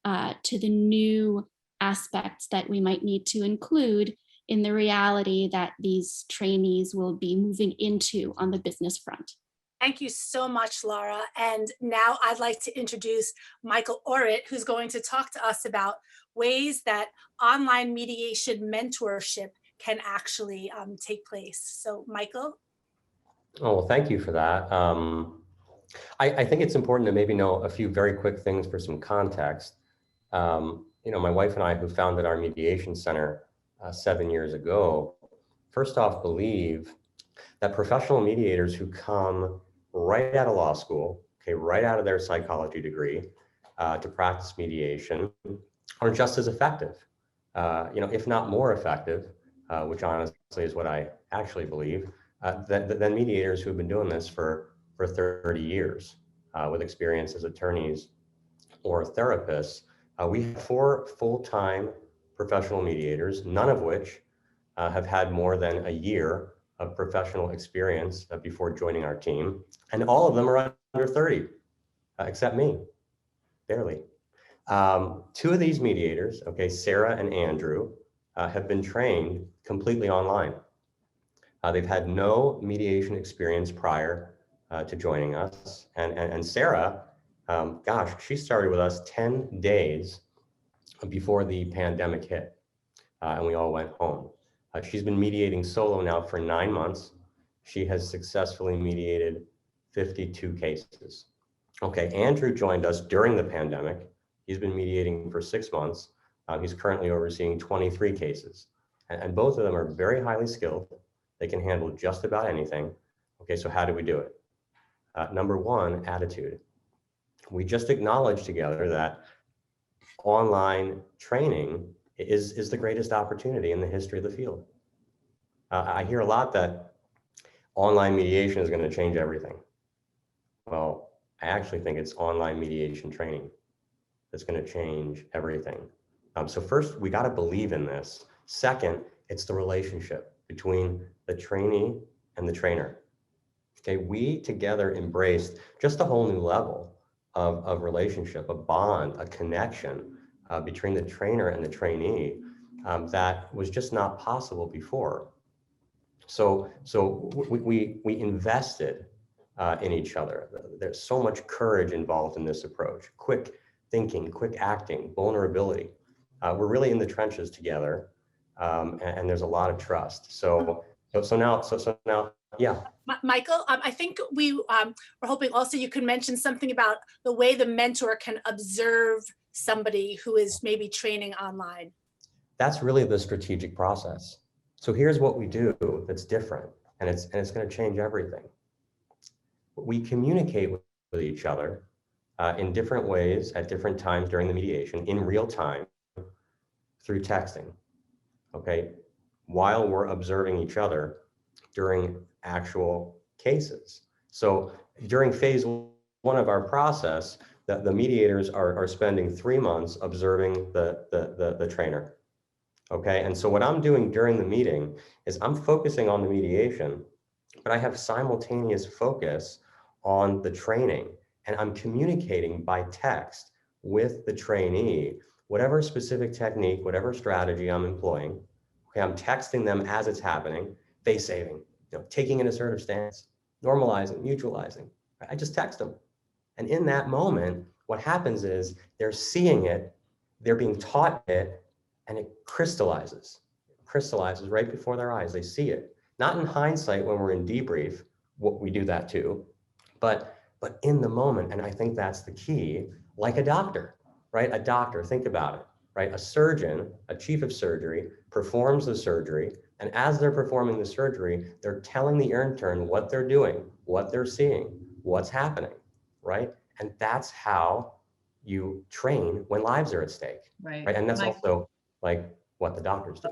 to the new aspects that we might need to include in the reality that these trainees will be moving into on the business front. Thank you so much, Laura. And now I'd like to introduce Michael Orrit, who's going to talk to us about ways that online mediation mentorship can actually take place. So Michael. Oh, well, thank you for that. I think it's important to maybe know a few very quick things for some context. You know, my wife and I, who founded our mediation center 7 years ago, first off, believe that professional mediators who come right out of law school, okay, right out of their psychology degree to practice mediation are just as effective, you know, if not more effective, which honestly is what I actually believe, than mediators who have been doing this for 30 years with experience as attorneys or therapists. We have 4 full-time professional mediators, none of which have had more than a year of professional experience before joining our team. And all of them are under 30, except me, barely. 2 of these mediators, okay, Sarah and Andrew, have been trained completely online. They've had no mediation experience prior to joining us. And Sarah, gosh, she started with us 10 days before the pandemic hit, and we all went home. She's been mediating solo now for 9 months. She has successfully mediated 52 cases. Okay, Andrew joined us during the pandemic. He's been mediating for 6 months. He's currently overseeing 23 cases. And both of them are very highly skilled. They can handle just about anything. Okay, so how do we do it? Number 1, attitude. We just acknowledged together that online training is the greatest opportunity in the history of the field. I hear a lot that online mediation is going to change everything. Well, I actually think it's online mediation training that's going to change everything. So first, we got to believe in this. Second, it's the relationship between the trainee and the trainer. Okay, we together embraced just a whole new level of relationship, a bond, a connection between the trainer and the trainee that was just not possible before. So we invested in each other. There's so much courage involved in this approach. Quick thinking, quick acting, vulnerability. We're really in the trenches together, and there's a lot of trust. So now, yeah. Michael, I think we were hoping also you could mention something about the way the mentor can observe somebody who is maybe training online. That's really the strategic process. So here's what we do that's different, and it's going to change everything. We communicate with each other in different ways at different times during the mediation in real time through texting, okay, while we're observing each other during actual cases. So during phase 1 of our process, the mediators are spending 3 months observing the trainer. Okay, and so what I'm doing during the meeting is I'm focusing on the mediation, but I have simultaneous focus on the training, and I'm communicating by text with the trainee, whatever specific technique, whatever strategy I'm employing. Okay, I'm texting them as it's happening, face saving, you know, taking an assertive stance, normalizing, mutualizing. I just text them. And in that moment, what happens is they're seeing it, they're being taught it, and it crystallizes right before their eyes. They see it. Not in hindsight when we're in debrief, what we do that too, but in the moment. And I think that's the key, like a doctor, right? A doctor, think about it, right? A surgeon, a chief of surgery, performs the surgery. And as they're performing the surgery, they're telling the intern what they're doing, what they're seeing, what's happening, right? And that's how you train when lives are at stake, right? And that's also like what the doctors do.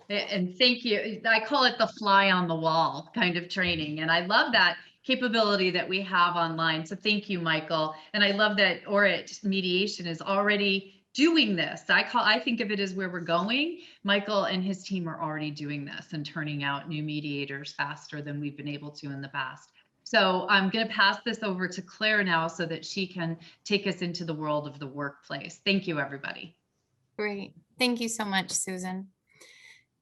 And thank you. I call it the fly on the wall kind of training. And I love that capability that we have online. So thank you, Michael. And I love that Orrit Mediation is already doing this. I think of it as where we're going. Michael and his team are already doing this and turning out new mediators faster than we've been able to in the past. So I'm going to pass this over to Claire now so that she can take us into the world of the workplace. Thank you, everybody. Great. Thank you so much, Susan.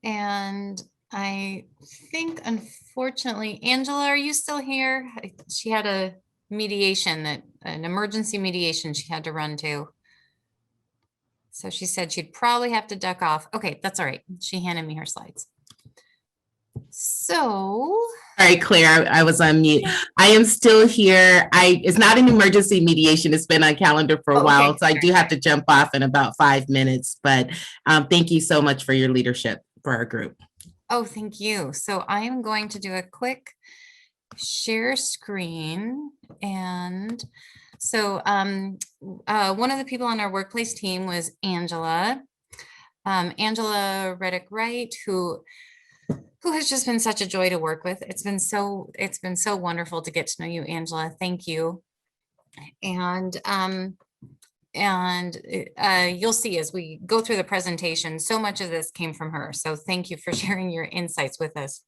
And I think, unfortunately, Angela, are you still here? She had a mediation an emergency mediation she had to run to. So she said she'd probably have to duck off. Okay, that's all right. She handed me her slides. So. All right, Claire, I was on mute. I am still here. It's not an emergency mediation. It's been on calendar for a while. So I do have to jump off in about 5 minutes, but thank you so much for your leadership for our group. Oh, thank you. So I am going to do a quick share screen. And so one of the people on our workplace team was Angela, Angela Reddick-Wright, who has just been such a joy to work with. It's been so wonderful to get to know you, Angela. Thank you. And you'll see as we go through the presentation, so much of this came from her. So thank you for sharing your insights with us.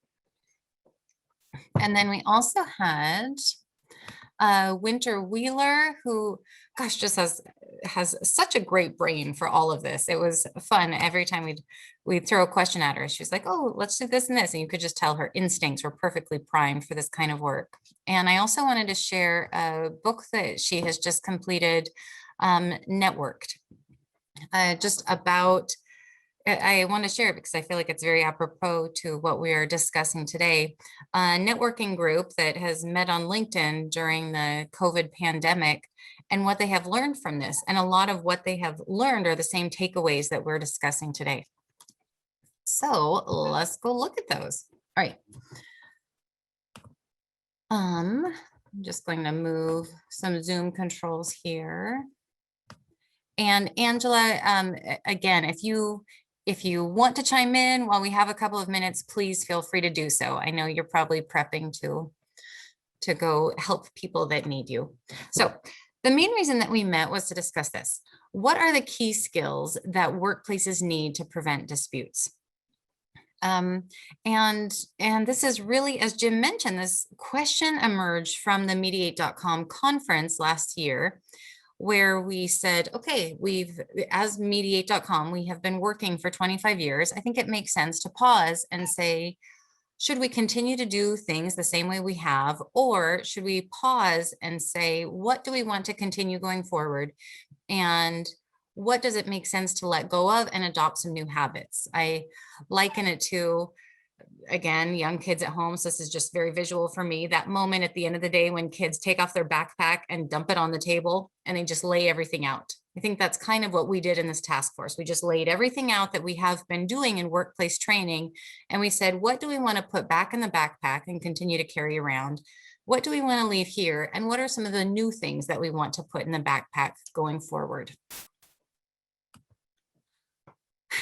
And then we also had Winter Wheeler, who, gosh, just has such a great brain for all of this. It was fun. Every time we'd throw a question at her, she was like, oh, let's do this and this. And you could just tell her instincts were perfectly primed for this kind of work. And I also wanted to share a book that she has just completed, Networked, just about, I want to share it because I feel like it's very apropos to what we are discussing today. A networking group that has met on LinkedIn during the COVID pandemic and what they have learned from this. And a lot of what they have learned are the same takeaways that we're discussing today. So let's go look at those. All right. I'm just going to move some Zoom controls here. And Angela, again, if you want to chime in while we have a couple of minutes, please feel free to do so. I know you're probably prepping to go help people that need you. So the main reason that we met was to discuss this. What are the key skills that workplaces need to prevent disputes? And this is really, as Jim mentioned, this question emerged from the Mediate.com conference last year, where we said, okay, as Mediate.com, we have been working for 25 years. I think it makes sense to pause and say, should we continue to do things the same way we have, or should we pause and say, what do we want to continue going forward? And what does it make sense to let go of and adopt some new habits? I liken it to, again, young kids at home. So this is just very visual for me. That moment at the end of the day when kids take off their backpack and dump it on the table and they just lay everything out. I think that's kind of what we did in this task force. We just laid everything out that we have been doing in workplace training. And we said, what do we want to put back in the backpack and continue to carry around? What do we want to leave here? And what are some of the new things that we want to put in the backpack going forward?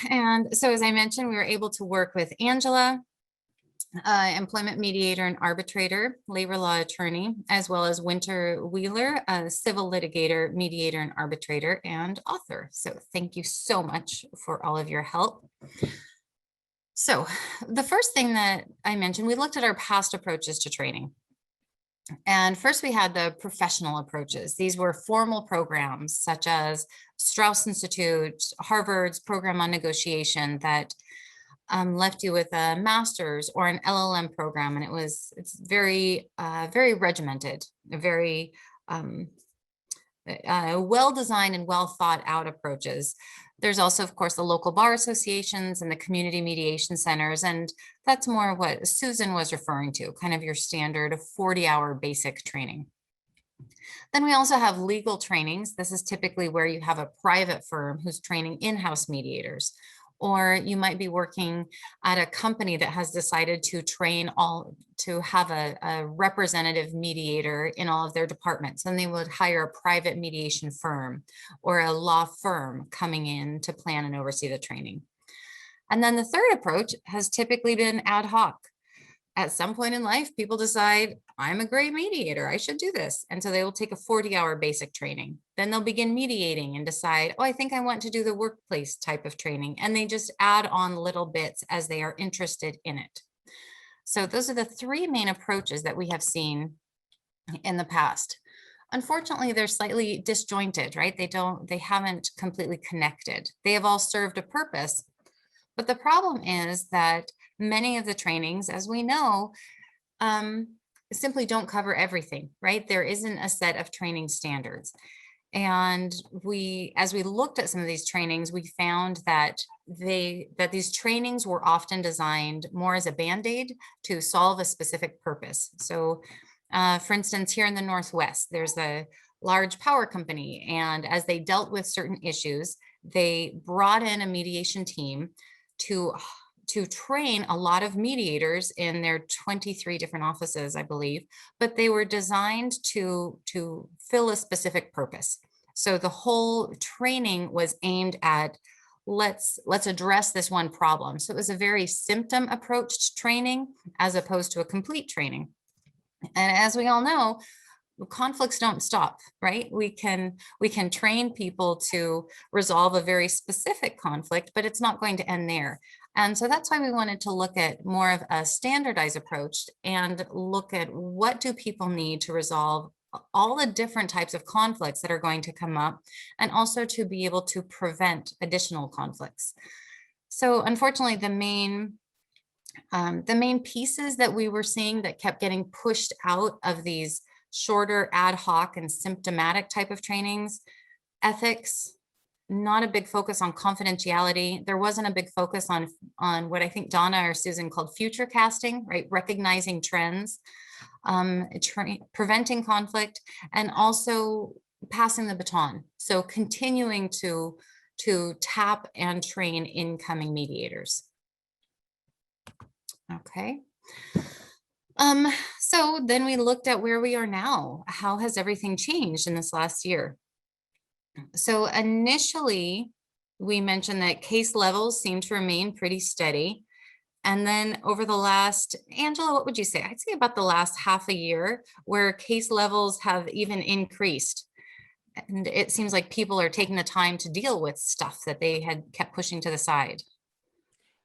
And so, as I mentioned, we were able to work with Angela, employment mediator and arbitrator, labor law attorney, as well as Winter Wheeler, a civil litigator, mediator and arbitrator, and author. So thank you so much for all of your help. So the first thing that I mentioned, we looked at our past approaches to training. And first we had the professional approaches. These were formal programs such as Strauss Institute, Harvard's program on negotiation that left you with a master's or an LLM program. And it's very, very regimented, very well-designed and well thought out approaches. There's also, of course, the local bar associations and the community mediation centers. And that's more what Susan was referring to, kind of your standard 40-hour basic training. Then we also have legal trainings. This is typically where you have a private firm who's training in-house mediators, or you might be working at a company that has decided to have a representative mediator in all of their departments, and they would hire a private mediation firm or a law firm coming in to plan and oversee the training. And then the third approach has typically been ad hoc. At some point in life, people decide, I'm a great mediator, I should do this. And so they will take a 40-hour basic training. Then they'll begin mediating and decide, oh, I think I want to do the workplace type of training. And they just add on little bits as they are interested in it. So those are the three main approaches that we have seen in the past. Unfortunately, they're slightly disjointed, right? They haven't completely connected. They have all served a purpose, But the problem is that many of the trainings, as we know, simply don't cover everything, right? There isn't a set of training standards. And as we looked at some of these trainings, we found that these trainings were often designed more as a Band-Aid to solve a specific purpose. So for instance, here in the Northwest, there's a large power company, and as they dealt with certain issues, they brought in a mediation team to train a lot of mediators in their 23 different offices, I believe, but they were designed to fill a specific purpose. So the whole training was aimed at, let's address this one problem. So it was a very symptom approached training as opposed to a complete training. And as we all know, conflicts don't stop, right? We can train people to resolve a very specific conflict, but it's not going to end there. And so that's why we wanted to look at more of a standardized approach and look at what do people need to resolve all the different types of conflicts that are going to come up, and also to be able to prevent additional conflicts. So unfortunately, the main pieces that we were seeing that kept getting pushed out of these shorter ad hoc and symptomatic type of trainings: ethics, not a big focus on confidentiality. There wasn't a big focus on what I think Donna or Susan called future casting, right? Recognizing trends, preventing conflict, and also passing the baton. So continuing to tap and train incoming mediators. Okay. So then we looked at where we are now. How has everything changed in this last year? So initially, we mentioned that case levels seem to remain pretty steady. And then over the last, Angela, what would you say? I'd say about the last half a year, where case levels have even increased. And it seems like people are taking the time to deal with stuff that they had kept pushing to the side.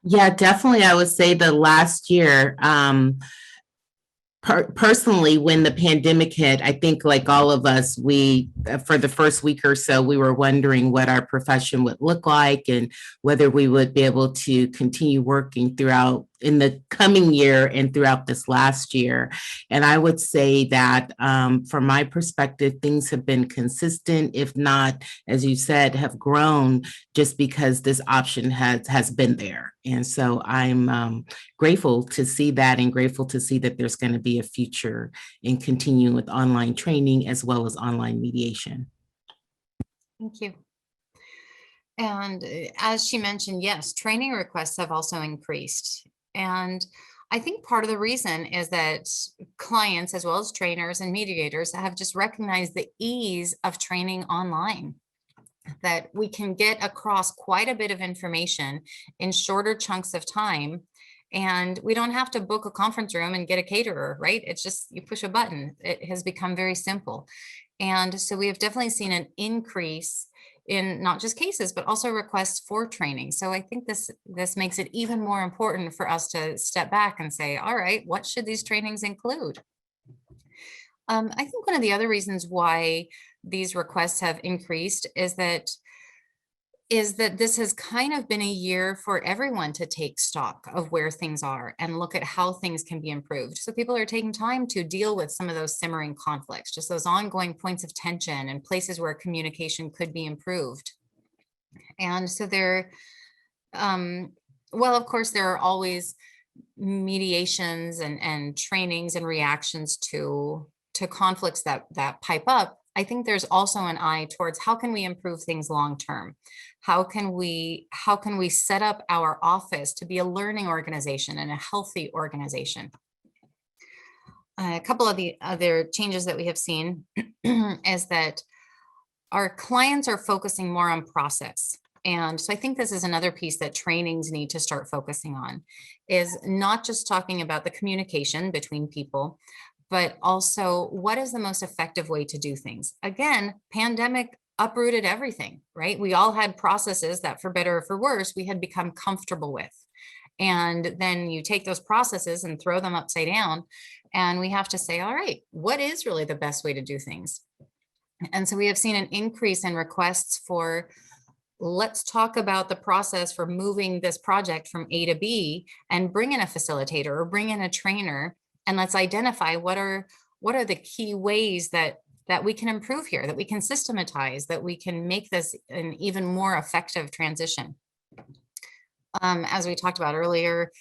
Yeah, definitely. I would say the last year, personally, when the pandemic hit, I think like all of us, for the first week or so, we were wondering what our profession would look like and whether we would be able to continue working throughout in the coming year and throughout this last year. And I would say that from my perspective, things have been consistent, if not, as you said, have grown, just because this option has been there. And so I'm grateful to see that, and grateful to see that there's going to be a future in continuing with online training as well as online mediation. Thank you. And as she mentioned, yes, training requests have also increased. And I think part of the reason is that clients, as well as trainers and mediators, have just recognized the ease of training online, that we can get across quite a bit of information in shorter chunks of time. And we don't have to book a conference room and get a caterer, right? It's just, you push a button. It has become very simple. And so we have definitely seen an increase in not just cases, but also requests for training. So I think this makes it even more important for us to step back and say, all right, what should these trainings include? I think one of the other reasons why these requests have increased is that this has kind of been a year for everyone to take stock of where things are and look at how things can be improved. So people are taking time to deal with some of those simmering conflicts, just those ongoing points of tension and places where communication could be improved. And so well, of course, there are always mediations and trainings and reactions to conflicts that pipe up. I think there's also an eye towards how can we improve things long term? How can we set up our office to be a learning organization and a healthy organization? A couple of the other changes that we have seen is that our clients are focusing more on process. And so I think this is another piece that trainings need to start focusing on, is not just talking about the communication between people, but also what is the most effective way to do things. Again, pandemic uprooted everything, right? We all had processes that, for better or for worse, we had become comfortable with. And then you take those processes and throw them upside down. And we have to say, all right, what is really the best way to do things? And so we have seen an increase in requests for let's talk about the process for moving this project from A to B and bring in a facilitator or bring in a trainer, and let's identify what are the key ways that we can improve here, that we can systematize, that we can make this an even more effective transition. As we talked about earlier,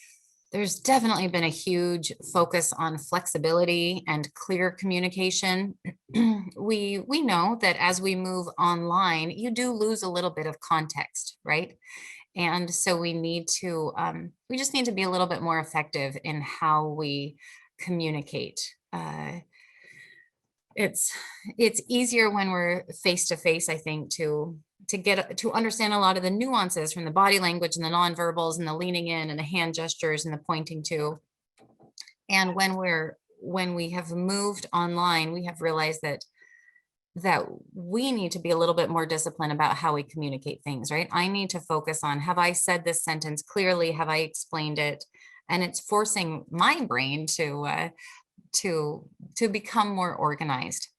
there's definitely been a huge focus on flexibility and clear communication. We know that as we move online, you do lose a little bit of context, right? And so we need to, we just need to be a little bit more effective in how we communicate. It's easier when we're face to face, I think, to get to understand a lot of the nuances from the body language and the nonverbals and the leaning in and the hand gestures and the pointing to. And when we have moved online, we have realized that we need to be a little bit more disciplined about how we communicate things, right? I need to focus on, have I said this sentence clearly? Have I explained it? And it's forcing my brain to become more organized.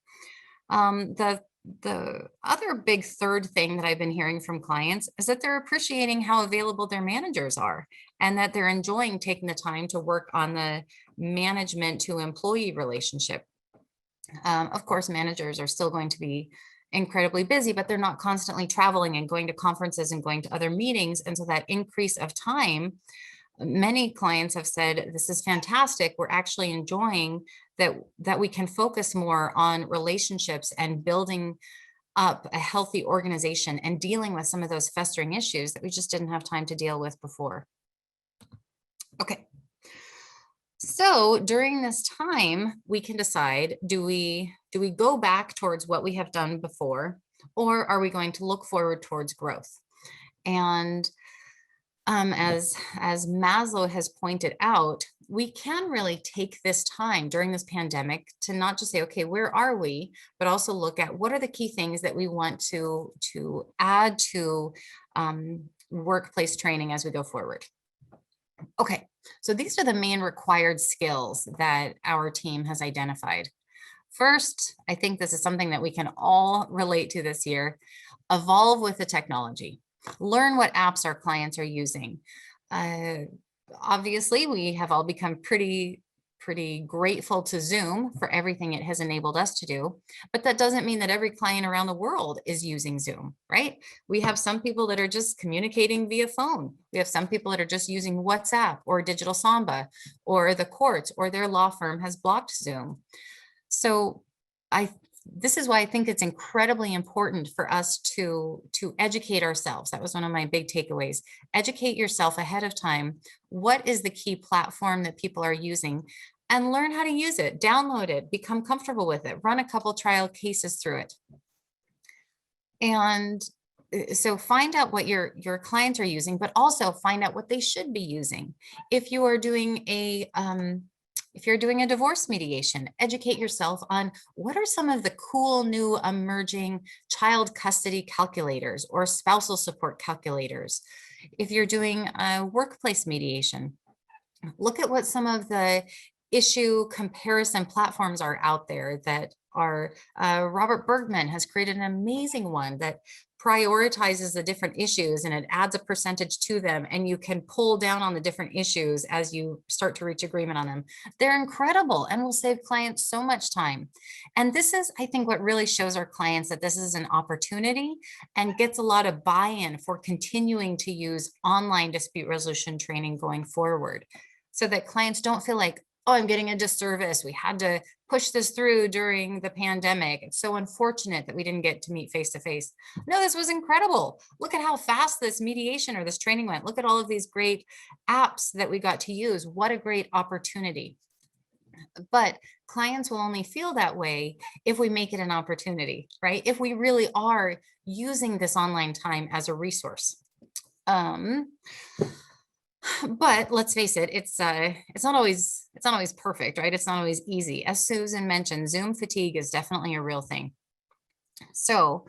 The other big third thing that I've been hearing from clients is that they're appreciating how available their managers are, and that they're enjoying taking the time to work on the management to employee relationship. Of course, managers are still going to be incredibly busy, but they're not constantly traveling and going to conferences and going to other meetings. And so that increase of time, many clients have said, this is fantastic. We're actually enjoying that we can focus more on relationships and building up a healthy organization and dealing with some of those festering issues that we just didn't have time to deal with before. Okay. So during this time, we can decide, do we go back towards what we have done before, or are we going to look forward towards growth? And as Maslow has pointed out, we can really take this time during this pandemic to not just say, okay, where are we, but also look at what are the key things that we want to add to workplace training as we go forward. Okay, so these are the main required skills that our team has identified. First, I think this is something that we can all relate to this year: evolve with the technology. Learn what apps our clients are using. Obviously, we have all become pretty grateful to Zoom for everything it has enabled us to do, but that doesn't mean that every client around the world is using Zoom, right? We have some people that are just communicating via phone. We have some people that are just using WhatsApp or Digital Samba, or the courts or their law firm has blocked Zoom. So this is why I think it's incredibly important for us to educate ourselves. That was one of my big takeaways. Educate yourself ahead of time. What is the key platform that people are using? And learn how to use it, download it, become comfortable with it, run a couple trial cases through it. And so find out what your clients are using, but also find out what they should be using. If you are doing a divorce mediation, educate yourself on what are some of the cool new emerging child custody calculators or spousal support calculators. If you're doing a workplace mediation, look at what some of the issue comparison platforms are out there that are, Robert Bergman has created an amazing one that prioritizes the different issues, and it adds a percentage to them, and you can pull down on the different issues as you start to reach agreement on them. They're incredible and will save clients so much time. And this is, I think, what really shows our clients that this is an opportunity and gets a lot of buy-in for continuing to use online dispute resolution training going forward, so that clients don't feel like, oh, I'm getting a disservice. We had to push this through during the pandemic. It's so unfortunate that we didn't get to meet face to face. No, this was incredible. Look at how fast this mediation or this training went. Look at all of these great apps that we got to use. What a great opportunity. But clients will only feel that way if we make it an opportunity, right? If we really are using this online time as a resource. But let's face it, it's not always perfect, right? It's not always easy. As Susan mentioned, Zoom fatigue is definitely a real thing. So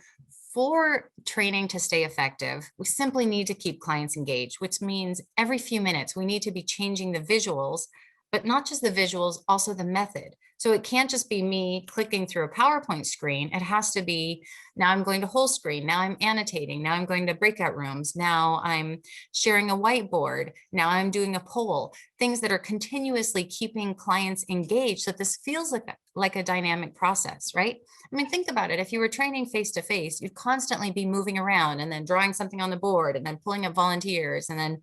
for training to stay effective, we simply need to keep clients engaged, which means every few minutes we need to be changing the visuals but not just the visuals, also the method. So it can't just be me clicking through a PowerPoint screen. It has to be, now I'm going to whole screen. Now I'm annotating. Now I'm going to breakout rooms. Now I'm sharing a whiteboard. Now I'm doing a poll, things that are continuously keeping clients engaged so that this feels like a dynamic process, right? I mean, think about it. If you were training face-to-face, you'd constantly be moving around and then drawing something on the board and then pulling up volunteers and then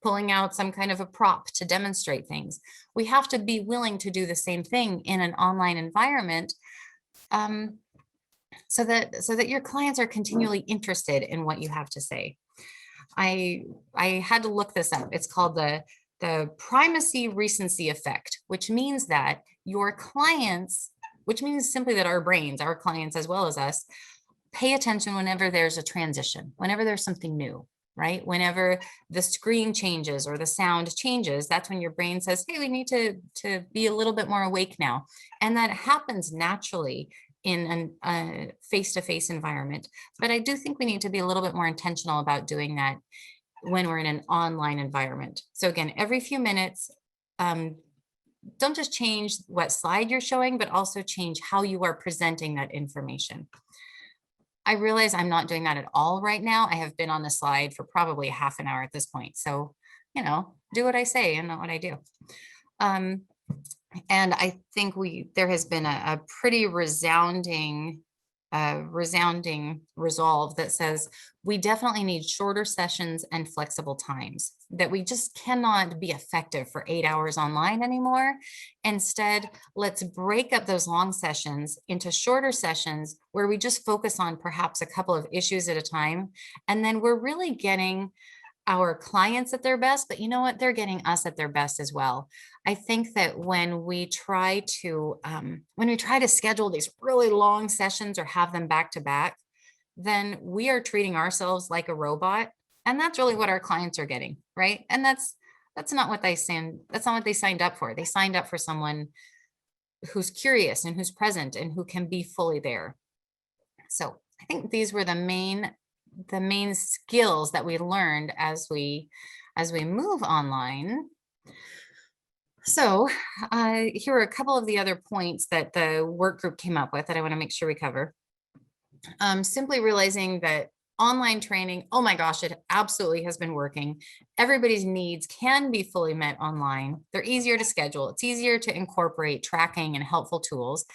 pulling out some kind of a prop to demonstrate things. We have to be willing to do the same thing in an online environment, so that your clients are continually interested in what you have to say. I had to look this up. It's called the primacy recency effect, which means that your clients, which means simply that our brains, our clients as well as us, pay attention whenever there's a transition, whenever there's something new, right? Whenever the screen changes or the sound changes, that's when your brain says, hey, we need to be a little bit more awake now. And that happens naturally in a face-to-face environment. But I do think we need to be a little bit more intentional about doing that when we're in an online environment. So again, every few minutes, don't just change what slide you're showing, but also change how you are presenting that information. I realize I'm not doing that at all right now. I have been on the slide for probably half an hour at this point. So, you know, do what I say and not what I do. And I think there has been a pretty resounding resolve that says we definitely need shorter sessions and flexible times, that we just cannot be effective for 8 hours online anymore. Instead, let's break up those long sessions into shorter sessions where we just focus on perhaps a couple of issues at a time. And then we're really getting our clients at their best, but you know what? They're getting us at their best as well. I think that when we try to schedule these really long sessions or have them back to back, then we are treating ourselves like a robot. And that's really what our clients are getting, right? And that's not what they signed up for. They signed up for someone who's curious and who's present and who can be fully there. So I think these were the main skills that we learned as we move online. So here are a couple of the other points that the work group came up with that I want to make sure we cover. Simply realizing that online training, oh my gosh, it absolutely has been working. Everybody's needs can be fully met online. They're easier to schedule. It's easier to incorporate tracking and helpful tools.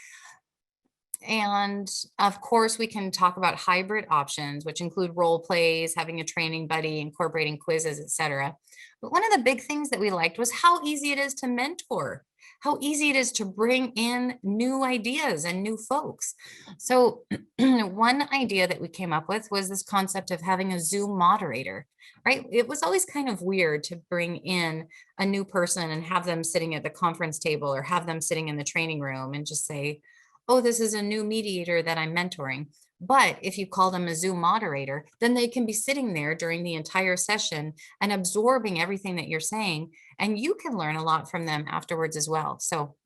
And of course, we can talk about hybrid options, which include role plays, having a training buddy, incorporating quizzes, etc. But one of the big things that we liked was how easy it is to mentor, how easy it is to bring in new ideas and new folks. So one idea that we came up with was this concept of having a Zoom moderator, right? It was always kind of weird to bring in a new person and have them sitting at the conference table or have them sitting in the training room and just say, oh, this is a new mediator that I'm mentoring. But if you call them a Zoom moderator, then they can be sitting there during the entire session and absorbing everything that you're saying. And you can learn a lot from them afterwards as well. So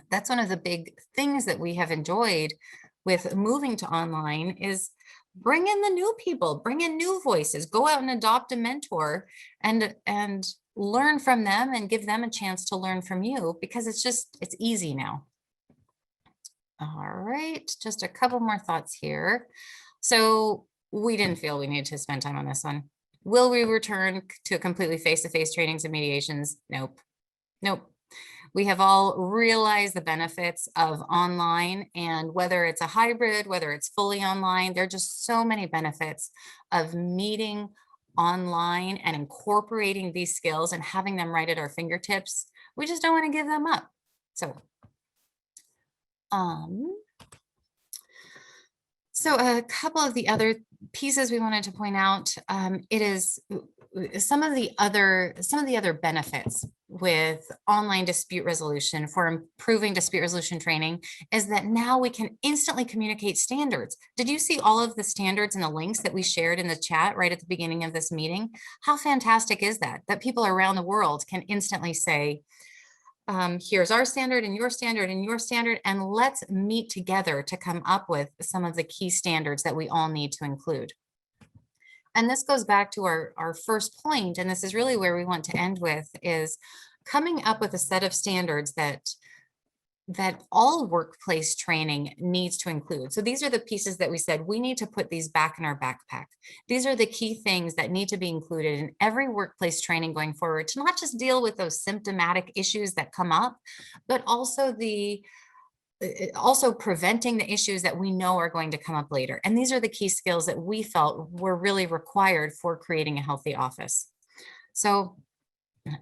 that's one of the big things that we have enjoyed with moving to online is bring in the new people, bring in new voices, go out and adopt a mentor and learn from them and give them a chance to learn from you, because it's easy now. All right, just a couple more thoughts here. So we didn't feel we needed to spend time on this one. Will we return to completely face-to-face trainings and mediations? Nope. We have all realized the benefits of online, and whether it's a hybrid, whether it's fully online, there are just so many benefits of meeting online and incorporating these skills and having them right at our fingertips. We just don't want to give them up. So a couple of the other pieces we wanted to point out, it is some of the other benefits with online dispute resolution for improving dispute resolution training is that now we can instantly communicate standards. Did you see all of the standards and the links that we shared in the chat right at the beginning of this meeting? How fantastic is that? That people around the world can instantly say, here's our standard and your standard and your standard, and let's meet together to come up with some of the key standards that we all need to include. And this goes back to our first point, and this is really where we want to end with, is coming up with a set of standards that all workplace training needs to include. So these are the pieces that we said we need to put these back in our backpack. These are the key things that need to be included in every workplace training going forward, to not just deal with those symptomatic issues that come up, but also preventing the issues that we know are going to come up later. And these are the key skills that we felt were really required for creating a healthy office. So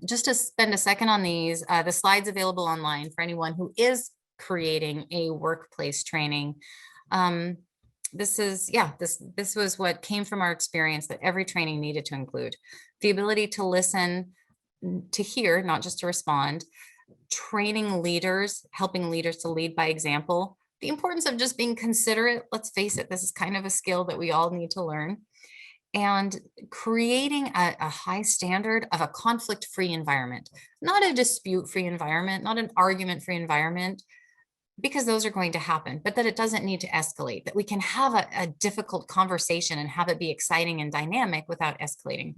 just to spend a second on these, the slides available online for anyone who is creating a workplace training. This was what came from our experience that every training needed to include. The ability to listen, to hear, not just to respond, training leaders, helping leaders to lead by example, the importance of just being considerate. Let's face it, this is kind of a skill that we all need to learn. And creating a high standard of a conflict-free environment, not a dispute-free environment, not an argument-free environment, because those are going to happen, but that it doesn't need to escalate, that we can have a difficult conversation and have it be exciting and dynamic without escalating.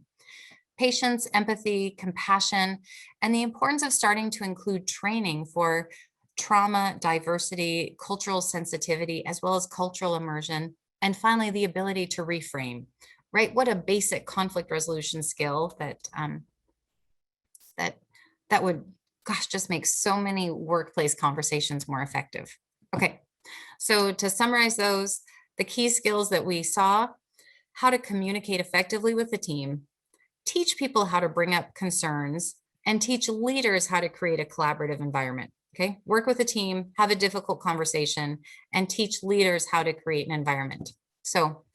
Patience, empathy, compassion, and the importance of starting to include training for trauma, diversity, cultural sensitivity, as well as cultural immersion. And finally, the ability to reframe. Right? What a basic conflict resolution skill that would, gosh, just make so many workplace conversations more effective. Okay, so to summarize those, the key skills that we saw: how to communicate effectively with the team, teach people how to bring up concerns, and teach leaders how to create a collaborative environment. Okay, work with a team, have a difficult conversation, and teach leaders how to create an environment. So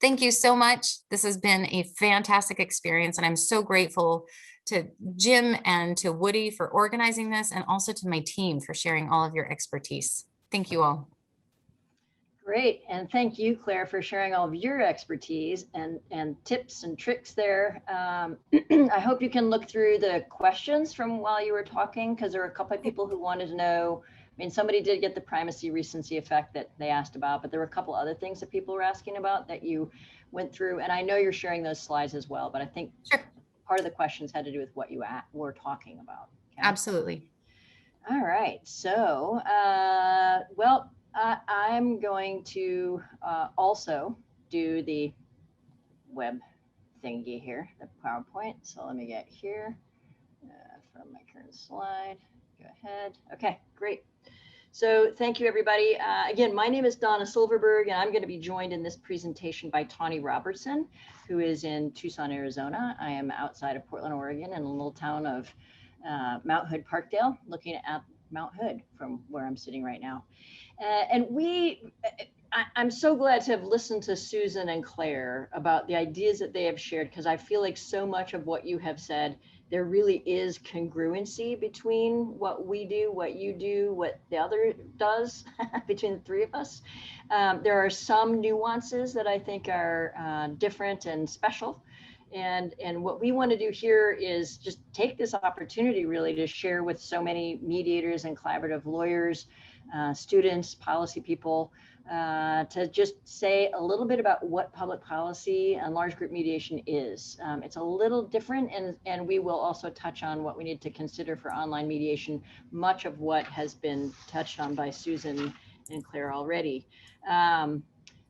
thank you so much. This has been a fantastic experience, and I'm so grateful to Jim and to Woody for organizing this, and also to my team for sharing all of your expertise. Thank you all. Great. And thank you, Claire, for sharing all of your expertise and tips and tricks there. I hope you can look through the questions from while you were talking, because there were a couple of people who wanted to know. I mean, somebody did get the primacy recency effect that they asked about, but there were a couple other things that people were asking about that you went through. And I know you're sharing those slides as well, but I think part of the questions had to do with what you were talking about. Okay? Absolutely. All right. So, I'm going to also do the web thingy here, the PowerPoint. So let me get here from my current slide. Go ahead. Okay, great. So thank you, everybody. Again, my name is Donna Silverberg, and I'm going to be joined in this presentation by Tawny Robertson, who is in Tucson, Arizona. I am outside of Portland, Oregon, in a little town of Mount Hood, Parkdale, looking at Mount Hood from where I'm sitting right now. I'm so glad to have listened to Susan and Claire about the ideas that they have shared, because I feel like so much of what you have said, there really is congruency between what we do, what you do, what the other does, between the three of us. There are some nuances that I think are different and special. And what we want to do here is just take this opportunity really to share with so many mediators and collaborative lawyers, students, policy people, to just say a little bit about what public policy and large group mediation is. It's a little different, and we will also touch on what we need to consider for online mediation, much of what has been touched on by Susan and Claire already.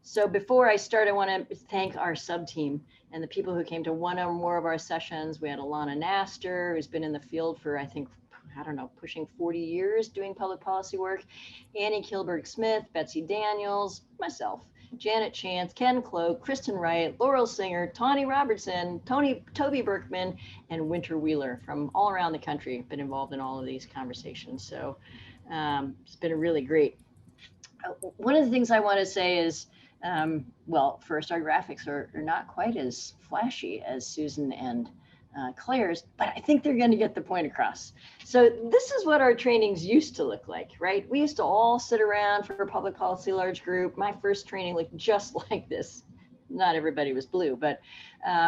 So before I start, I want to thank our sub-team and the people who came to one or more of our sessions. We had Alana Naster, who's been in the field for, I think, I don't know, pushing 40 years doing public policy work. Annie Kilberg-Smith, Betsy Daniels, myself, Janet Chance, Ken Cloak, Kristen Wright, Laurel Singer, Tawny Robertson, Toby Berkman, and Winter Wheeler from all around the country have been involved in all of these conversations. So it's been a really great. One of the things I want to say is, well, first, our graphics are not quite as flashy as Susan and Claire's, but I think they're going to get the point across. So this is what our trainings used to look like, right? We used to all sit around for a public policy large group. My first training looked just like this. Not everybody was blue, but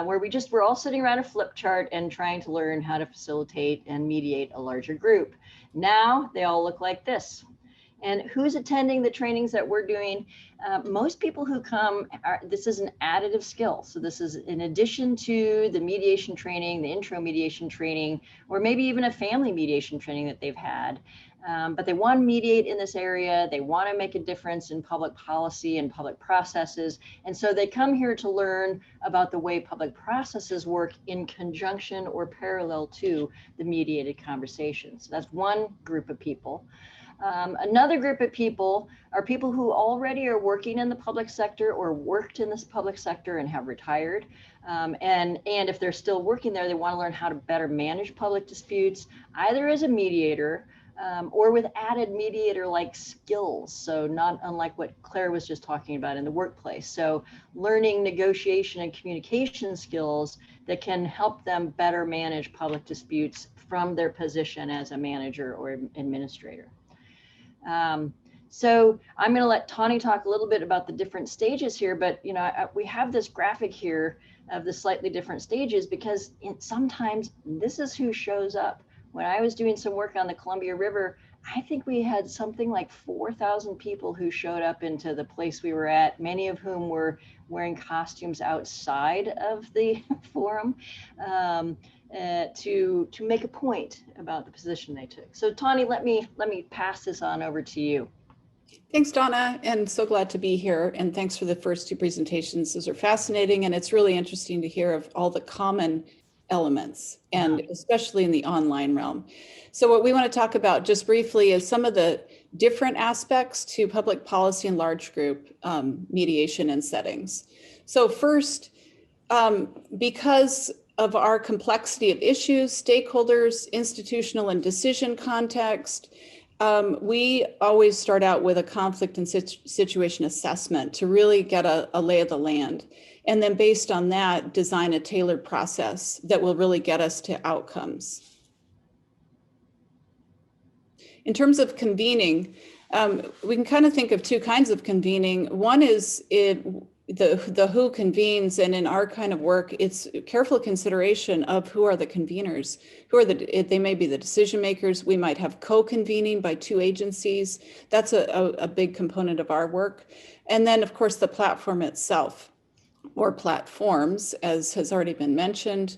where we're all sitting around a flip chart and trying to learn how to facilitate and mediate a larger group. Now they all look like this. And who's attending the trainings that we're doing? Most people who come, this is an additive skill. So this is in addition to the mediation training, the intro mediation training, or maybe even a family mediation training that they've had. But they want to mediate in this area. They want to make a difference in public policy and public processes. And so they come here to learn about the way public processes work in conjunction or parallel to the mediated conversations. That's one group of people. Another group of people are people who already are working in the public sector or worked in this public sector and have retired. And if they're still working there, they want to learn how to better manage public disputes, either as a mediator or with added mediator-like skills. So not unlike what Claire was just talking about in the workplace. So learning negotiation and communication skills that can help them better manage public disputes from their position as a manager or administrator. So I'm going to let Tawny talk a little bit about the different stages here, but you know, we have this graphic here of the slightly different stages because sometimes this is who shows up. When I was doing some work on the Columbia River, I think we had something like 4,000 people who showed up into the place we were at, many of whom were wearing costumes outside of the forum to make a point about the position they took. So Tawny, let me pass this on over to you. Thanks, Donna, and so glad to be here. And thanks for the first two presentations. Those are fascinating, and it's really interesting to hear of all the common elements, and especially in the online realm. So what we want to talk about just briefly is some of the different aspects to public policy and large group mediation and settings. So first, because of our complexity of issues, stakeholders, institutional and decision context, we always start out with a conflict and situation assessment to really get a lay of the land. And then based on that, design a tailored process that will really get us to outcomes. In terms of convening, we can kind of think of two kinds of convening. One is the who convenes, and in our kind of work, it's careful consideration of who are the conveners, they may be the decision makers. We might have co-convening by two agencies. That's a big component of our work. And then of course the platform itself, or platforms, as has already been mentioned,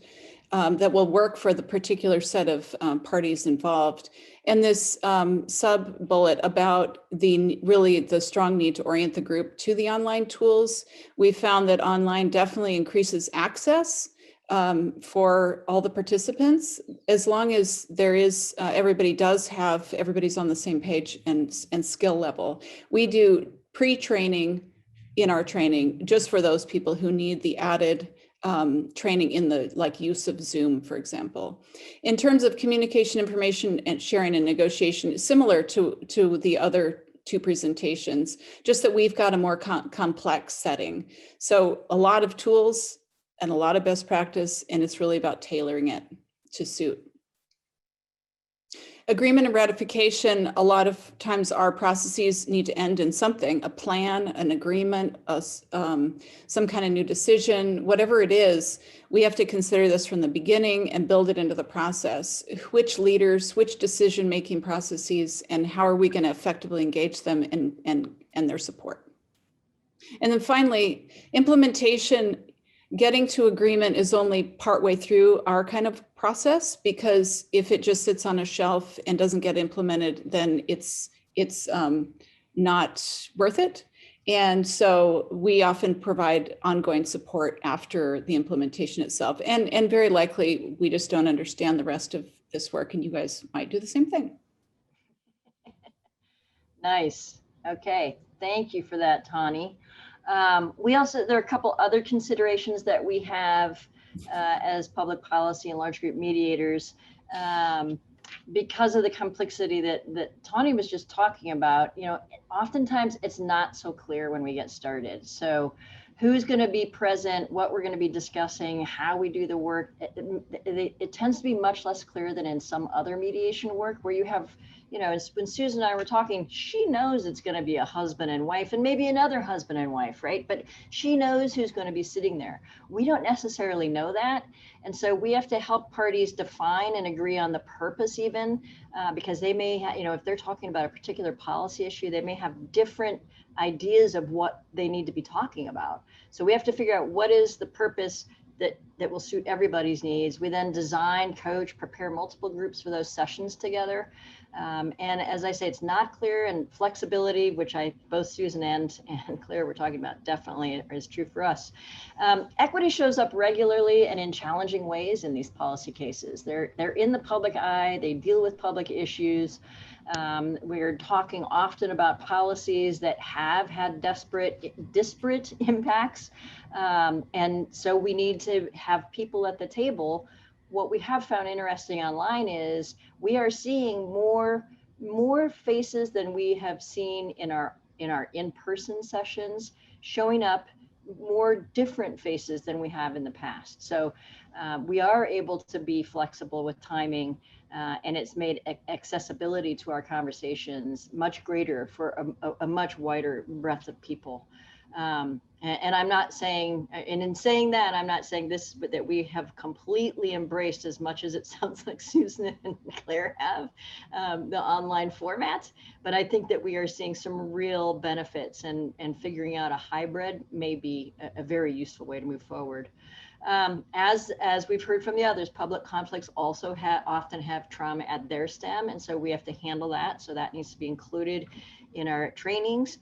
that will work for the particular set of parties involved. And this sub-bullet about the strong need to orient the group to the online tools, we found that online definitely increases access for all the participants, as long as there is, everybody's on the same page and skill level. We do pre-training in our training just for those people who need the added training in the use of Zoom, for example. In terms of communication, information and sharing and negotiation, similar to the other two presentations, just that we've got a more complex setting. So a lot of tools and a lot of best practice, and it's really about tailoring it to suit. Agreement and ratification, a lot of times our processes need to end in something, a plan, an agreement, some kind of new decision, whatever it is, we have to consider this from the beginning and build it into the process. Which leaders, which decision-making processes, and how are we going to effectively engage them and their support? And then finally, implementation. Getting to agreement is only partway through our kind of process, because if it just sits on a shelf and doesn't get implemented, then it's not worth it. And so we often provide ongoing support after the implementation itself. And very likely we just don't understand the rest of this work, and you guys might do the same thing. Nice. Okay. Thank you for that, Tawny. There are a couple other considerations that we have as public policy and large group mediators because of the complexity that Tawny was just talking about. You know, oftentimes it's not so clear when we get started. So who's going to be present, what we're going to be discussing, how we do the work. It tends to be much less clear than in some other mediation work where you have, you know, when Susan and I were talking, she knows it's going to be a husband and wife and maybe another husband and wife, right? But she knows who's going to be sitting there. We don't necessarily know that. And so we have to help parties define and agree on the purpose even, because they may have, you know, if they're talking about a particular policy issue, they may have different ideas of what they need to be talking about. So we have to figure out what is the purpose that will suit everybody's needs. We then design, coach, prepare multiple groups for those sessions together. And as I say, it's not clear, and flexibility, which both Susan and Claire were talking about, definitely is true for us. Equity shows up regularly and in challenging ways in these policy cases. They're in the public eye, they deal with public issues. We're talking often about policies that have had disparate impacts. And so we need to have people at the table. What we have found interesting online is we are seeing more faces than we have seen in our in-person sessions, showing up, more different faces than we have in the past. So we are able to be flexible with timing, and it's made accessibility to our conversations much greater for a much wider breadth of people. And I'm not saying, and in saying that, I'm not saying this, but that we have completely embraced, as much as it sounds like Susan and Claire have, the online format. But I think that we are seeing some real benefits, and figuring out a hybrid may be a very useful way to move forward. As we've heard from the others, public conflicts also often have trauma at their stem, and so we have to handle that. So that needs to be included in our trainings,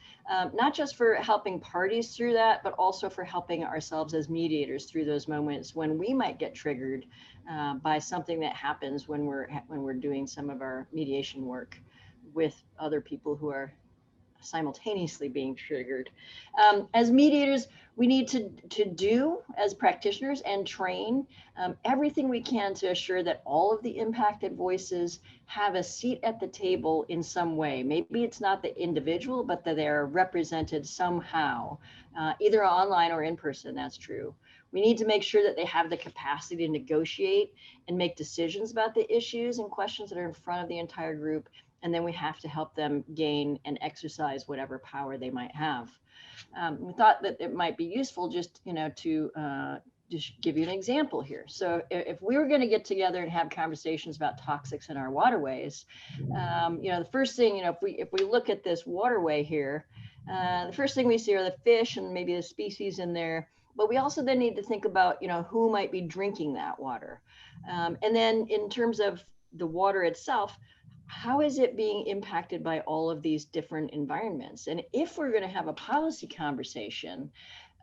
not just for helping parties through that, but also for helping ourselves as mediators through those moments when we might get triggered by something that happens when we're doing some of our mediation work with other people who are simultaneously being triggered. As mediators, we need to do, as practitioners, and train everything we can to assure that all of the impacted voices have a seat at the table in some way. Maybe it's not the individual, but that they're represented somehow, either online or in person. That's true. We need to make sure that they have the capacity to negotiate and make decisions about the issues and questions that are in front of the entire group. And then we have to help them gain and exercise whatever power they might have. We thought that it might be useful just, to just give you an example here. So if we were going to get together and have conversations about toxics in our waterways, the first thing, if we look at this waterway here, the first thing we see are the fish and maybe the species in there. But we also then need to think about, who might be drinking that water. And then in terms of the water itself, how is it being impacted by all of these different environments? And if we're going to have a policy conversation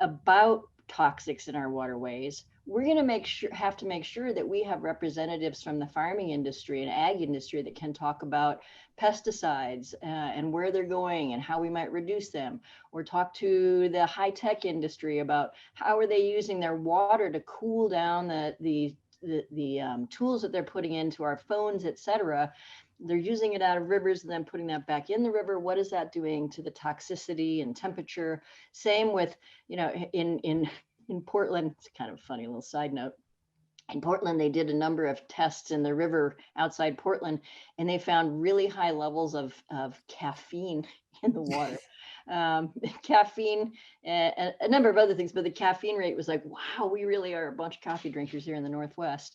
about toxics in our waterways, we're going to have to make sure that we have representatives from the farming industry and ag industry that can talk about pesticides and where they're going and how we might reduce them, or talk to the high-tech industry about how are they using their water to cool down the tools that they're putting into our phones, et cetera. They're using it out of rivers and then putting that back in the river. What is that doing to the toxicity and temperature? Same with, in Portland, it's kind of a funny little side note. In Portland, they did a number of tests in the river outside Portland, and they found really high levels of caffeine in the water. Caffeine, a number of other things, but the caffeine rate was like, wow, we really are a bunch of coffee drinkers here in the Northwest.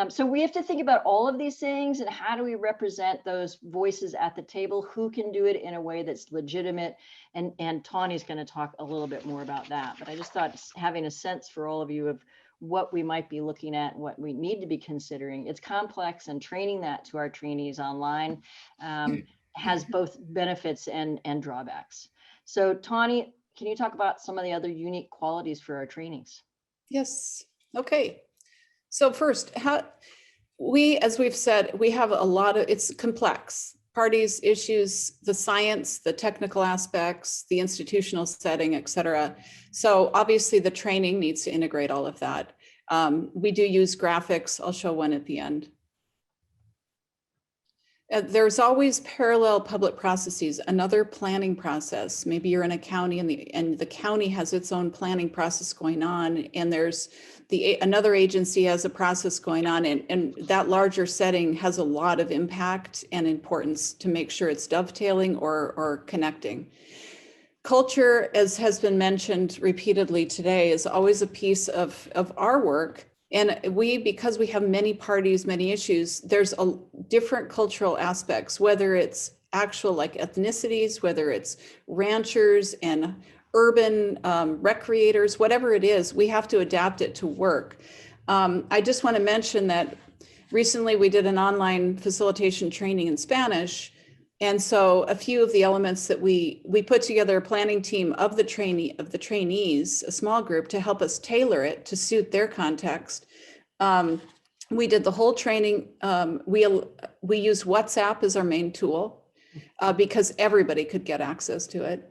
So we have to think about all of these things, and how do we represent those voices at the table? Who can do it in a way that's legitimate? And Tawny's going to talk a little bit more about that. But I just thought having a sense for all of you of what we might be looking at, what we need to be considering. It's complex, and training that to our trainees online has both benefits and drawbacks. So Tawny, can you talk about some of the other unique qualities for our trainings? Yes. Okay. So first, as we've said, we have a lot of, it's complex. Parties, issues, the science, the technical aspects, the institutional setting, et cetera. So obviously the training needs to integrate all of that. We do use graphics. I'll show one at the end. there's always parallel public processes, another planning process. Maybe you're in a county and the county has its own planning process going on, and there's another agency has a process going on, and that larger setting has a lot of impact and importance to make sure it's dovetailing or connecting. Culture, as has been mentioned repeatedly today, is always a piece of our work. And because we have many parties, many issues, there's different cultural aspects, whether it's actual like ethnicities, whether it's ranchers and urban recreators, whatever it is, we have to adapt it to work. I just want to mention that recently we did an online facilitation training in Spanish. And so a few of the elements that we put together a planning team of the trainees, a small group, to help us tailor it to suit their context. We did the whole training. We used WhatsApp as our main tool because everybody could get access to it.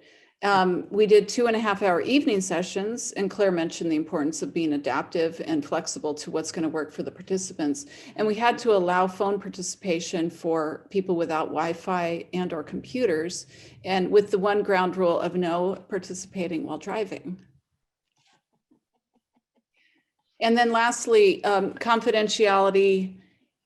We did 2.5-hour evening sessions, and Claire mentioned the importance of being adaptive and flexible to what's going to work for the participants. And we had to allow phone participation for people without Wi-Fi and or computers, and with the one ground rule of no participating while driving. And then lastly, confidentiality,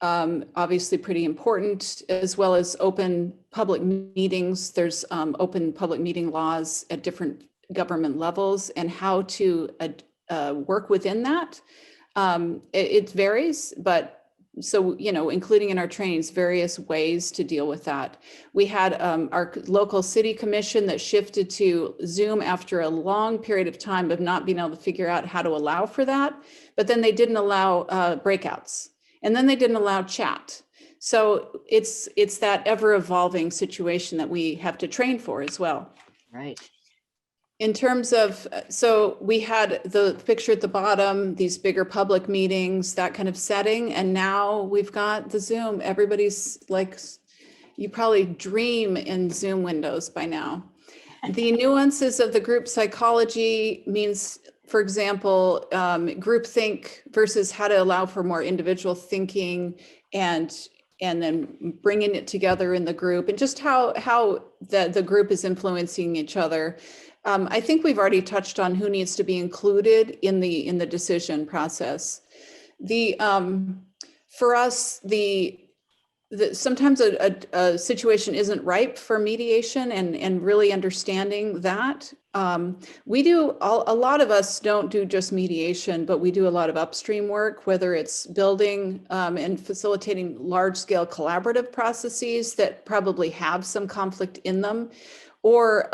obviously pretty important, as well as open public meetings. There's open public meeting laws at different government levels, and how to work within that. It varies, but so, including in our trainings, various ways to deal with that. We had our local city commission that shifted to Zoom after a long period of time of not being able to figure out how to allow for that, but then they didn't allow breakouts. And then they didn't allow chat. So it's that ever evolving situation that we have to train for as well. Right. In terms of, so we had the picture at the bottom, these bigger public meetings, that kind of setting. And now we've got the Zoom. Everybody's like, you probably dream in Zoom windows by now. The nuances of the group psychology means, for example, groupthink versus how to allow for more individual thinking, and then bringing it together in the group, and just how the group is influencing each other. I think we've already touched on who needs to be included in the decision process. For us, sometimes a situation isn't ripe for mediation, and really understanding that. We do, a lot of us don't do just mediation, but we do a lot of upstream work, whether it's building and facilitating large scale collaborative processes that probably have some conflict in them, or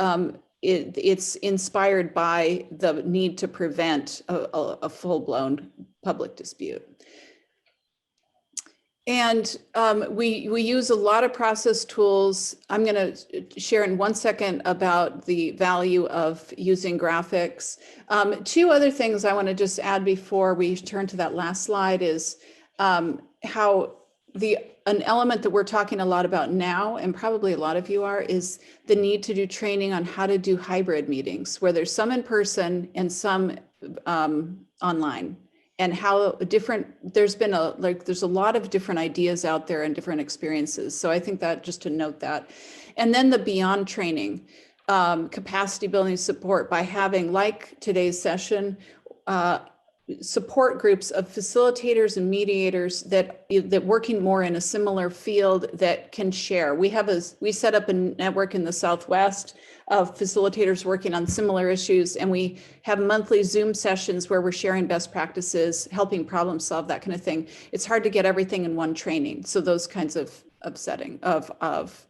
it's inspired by the need to prevent a full-blown public dispute. And we use a lot of process tools. I'm going to share in 1 second about the value of using graphics. Two other things I want to just add before we turn to that last slide is how an element that we're talking a lot about now, and probably a lot of you are, is the need to do training on how to do hybrid meetings, where there's some in person and some online. And how different, there's a lot of different ideas out there and different experiences. So I think that, just to note that. And then the beyond training, capacity building support by having, like today's session, support groups of facilitators and mediators that working more in a similar field that can share. We set up a network in the Southwest of facilitators working on similar issues, and we have monthly Zoom sessions where we're sharing best practices, helping problem solve, that kind of thing. It's hard to get everything in one training, so those kinds of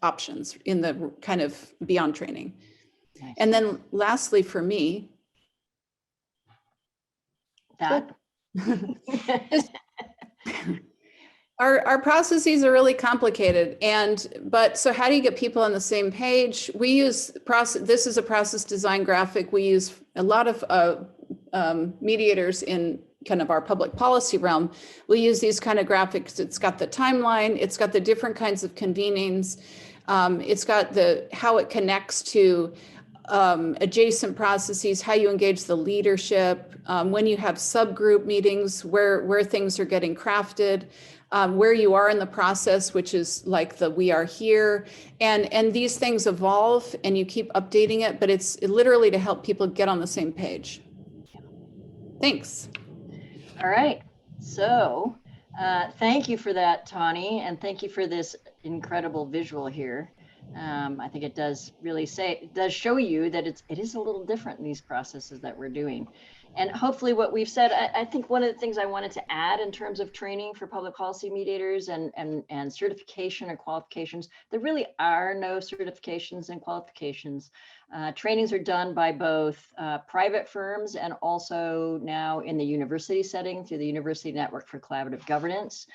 options in the kind of beyond training. Nice. And then lastly for me, That. Our processes are really complicated, but so how do you get people on the same page? We use this is a process design graphic. We use a lot of mediators in kind of our public policy realm. We use these kind of graphics. It's got the timeline, it's got the different kinds of convenings, it's got how it connects to adjacent processes, how you engage the leadership, when you have subgroup meetings, where things are getting crafted. where you are in the process, which is like the we are here. And these things evolve and you keep updating it, but it's literally to help people get on the same page. Thanks. All right. So thank you for that, Tawny, and thank you for this incredible visual here. I think it does really show you that it is a little different in these processes that we're doing. And hopefully what we've said, I think one of the things I wanted to add in terms of training for public policy mediators and certification or qualifications, there really are no certifications and qualifications. Trainings are done by both private firms and also now in the university setting through the University Network for Collaborative Governance.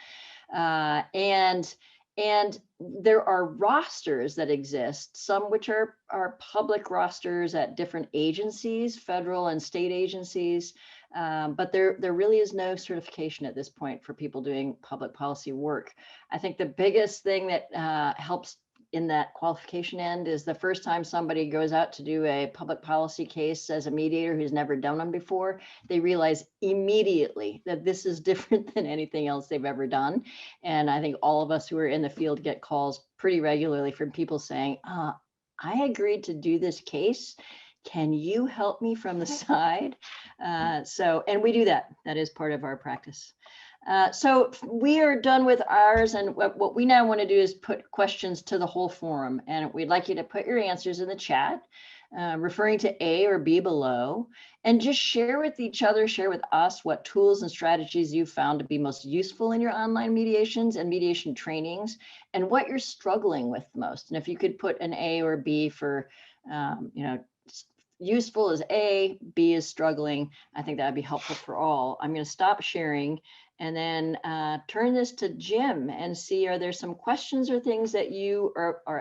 And there are rosters that exist, some which are public rosters at different agencies, federal and state agencies, but there really is no certification at this point for people doing public policy work. I think the biggest thing that helps in that qualification end is the first time somebody goes out to do a public policy case as a mediator who's never done them before, they realize immediately that this is different than anything else they've ever done. And I think all of us who are in the field get calls pretty regularly from people saying, I agreed to do this case. Can you help me from the side? And we do that. That is part of our practice. So we are done with ours, and what we now want to do is put questions to the whole forum, and we'd like you to put your answers in the chat, referring to A or B below, and just share with each other, share with us what tools and strategies you found to be most useful in your online mediations and mediation trainings, and what you're struggling with the most. And if you could put an A or B for, useful is A, B is struggling, I think that'd be helpful for all. I'm going to stop sharing and then turn this to Jim and see, are there some questions or things that you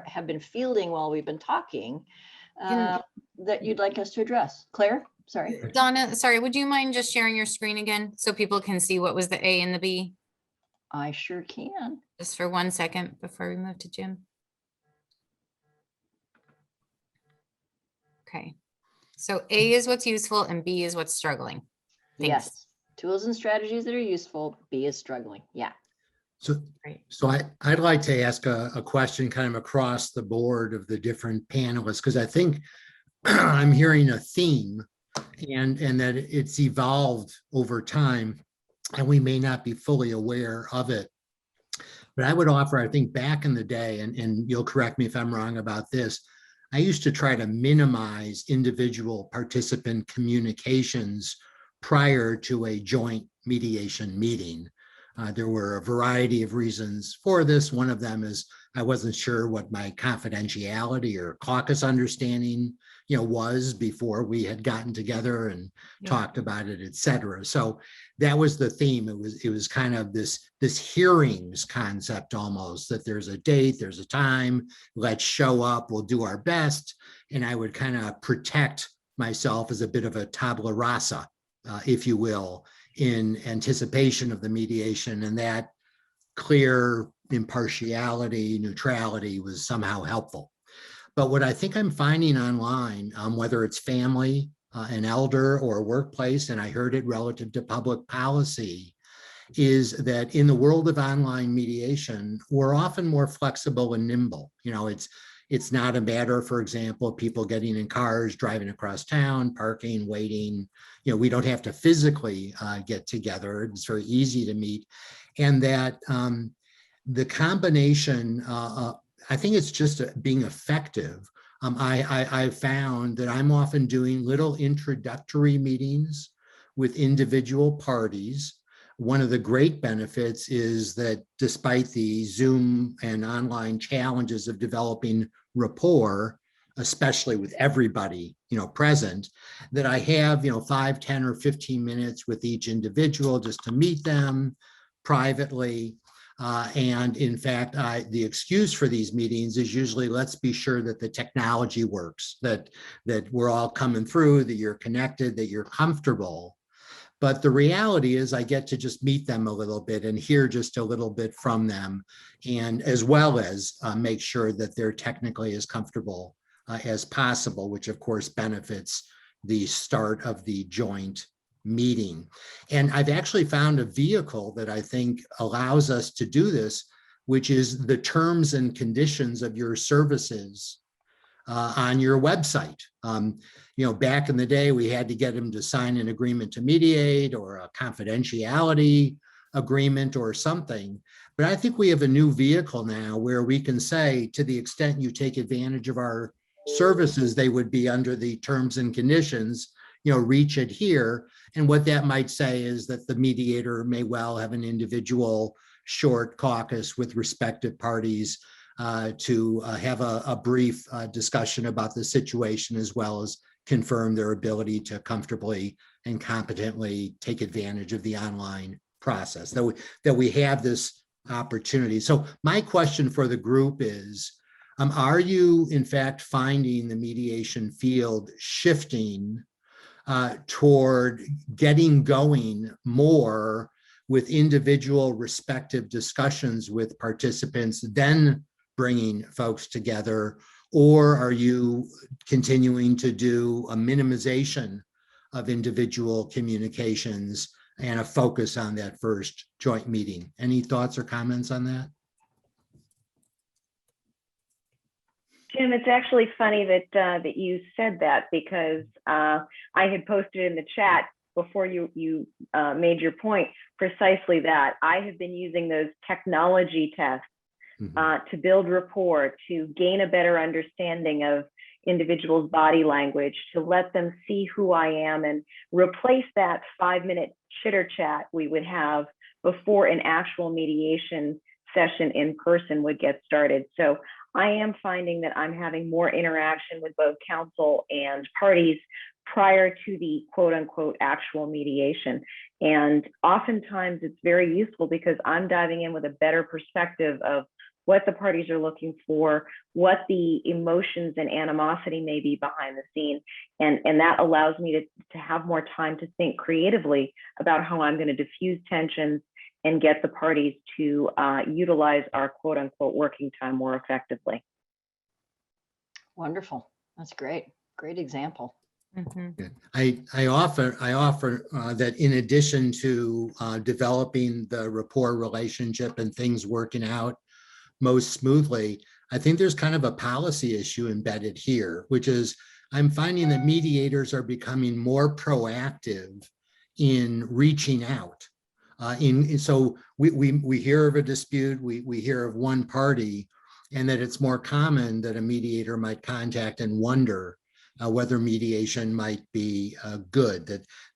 have been fielding while we've been talking that you'd like us to address? Claire, sorry. Donna, sorry, would you mind just sharing your screen again so people can see what was the A and the B? I sure can. Just for 1 second before we move to Jim. Okay. So A is what's useful and B is what's struggling. Thanks. Yes. Tools and strategies that are useful. B is struggling. Yeah. So I'd like to ask a question kind of across the board of the different panelists, because I think I'm hearing a theme and that it's evolved over time and we may not be fully aware of it. But I would offer, I think back in the day, and you'll correct me if I'm wrong about this, I used to try to minimize individual participant communications prior to a joint mediation meeting. There were a variety of reasons for this. One of them is I wasn't sure what my confidentiality or caucus understanding, was before we had gotten together and talked about it, et cetera. So that was the theme. It was kind of this hearings concept almost, that there's a date, there's a time, let's show up, we'll do our best. And I would kind of protect myself as a bit of a tabula rasa, if you will, in anticipation of the mediation, and that clear impartiality, neutrality was somehow helpful. But what I think I'm finding online, whether it's family, an elder, or workplace, and I heard it relative to public policy, is that in the world of online mediation, we're often more flexible and nimble. It's not a matter, for example, of people getting in cars, driving across town, parking, waiting. We don't have to physically get together. It's very easy to meet. And that the combination, I think it's just being effective. I found that I'm often doing little introductory meetings with individual parties. One of the great benefits is that despite the Zoom and online challenges of developing rapport, especially with everybody, present, that I have, 5, 10, or 15 minutes with each individual just to meet them privately. And in fact, the excuse for these meetings is usually, let's be sure that the technology works, that we're all coming through, that you're connected, that you're comfortable. But the reality is I get to just meet them a little bit and hear just a little bit from them, and as well as make sure that they're technically as comfortable as possible, which of course benefits the start of the joint meeting. And I've actually found a vehicle that I think allows us to do this, which is the terms and conditions of your services on your website. Back in the day, we had to get them to sign an agreement to mediate or a confidentiality agreement or something. But I think we have a new vehicle now where we can say, to the extent you take advantage of our services, they would be under the terms and conditions, reach it here. And what that might say is that the mediator may well have an individual short caucus with respective parties to have a brief discussion about the situation, as well as confirm their ability to comfortably and competently take advantage of the online process, that we have this opportunity. So my question for the group is, are you in fact finding the mediation field shifting toward getting going more with individual respective discussions with participants, then bringing folks together? Or are you continuing to do a minimization of individual communications and a focus on that first joint meeting? Any thoughts or comments on that? Jim, it's actually funny that you said that, because I had posted in the chat before you made your point precisely that. I have been using those technology tests to build rapport, to gain a better understanding of individuals' body language, to let them see who I am, and replace that 5-minute chitter chat we would have before an actual mediation session in person would get started. So I am finding that I'm having more interaction with both counsel and parties prior to the quote unquote actual mediation. And oftentimes it's very useful because I'm diving in with a better perspective of what the parties are looking for, what the emotions and animosity may be behind the scene. And that allows me to have more time to think creatively about how I'm going to diffuse tensions and get the parties to utilize our quote unquote working time more effectively. Wonderful. That's great. Great example. Mhm. I offer that in addition to developing the rapport relationship and things working out most smoothly, I think there's kind of a policy issue embedded here, which is I'm finding that mediators are becoming more proactive in reaching out. So we hear of a dispute, we hear of one party, and that it's more common that a mediator might contact and wonder whether mediation might be good,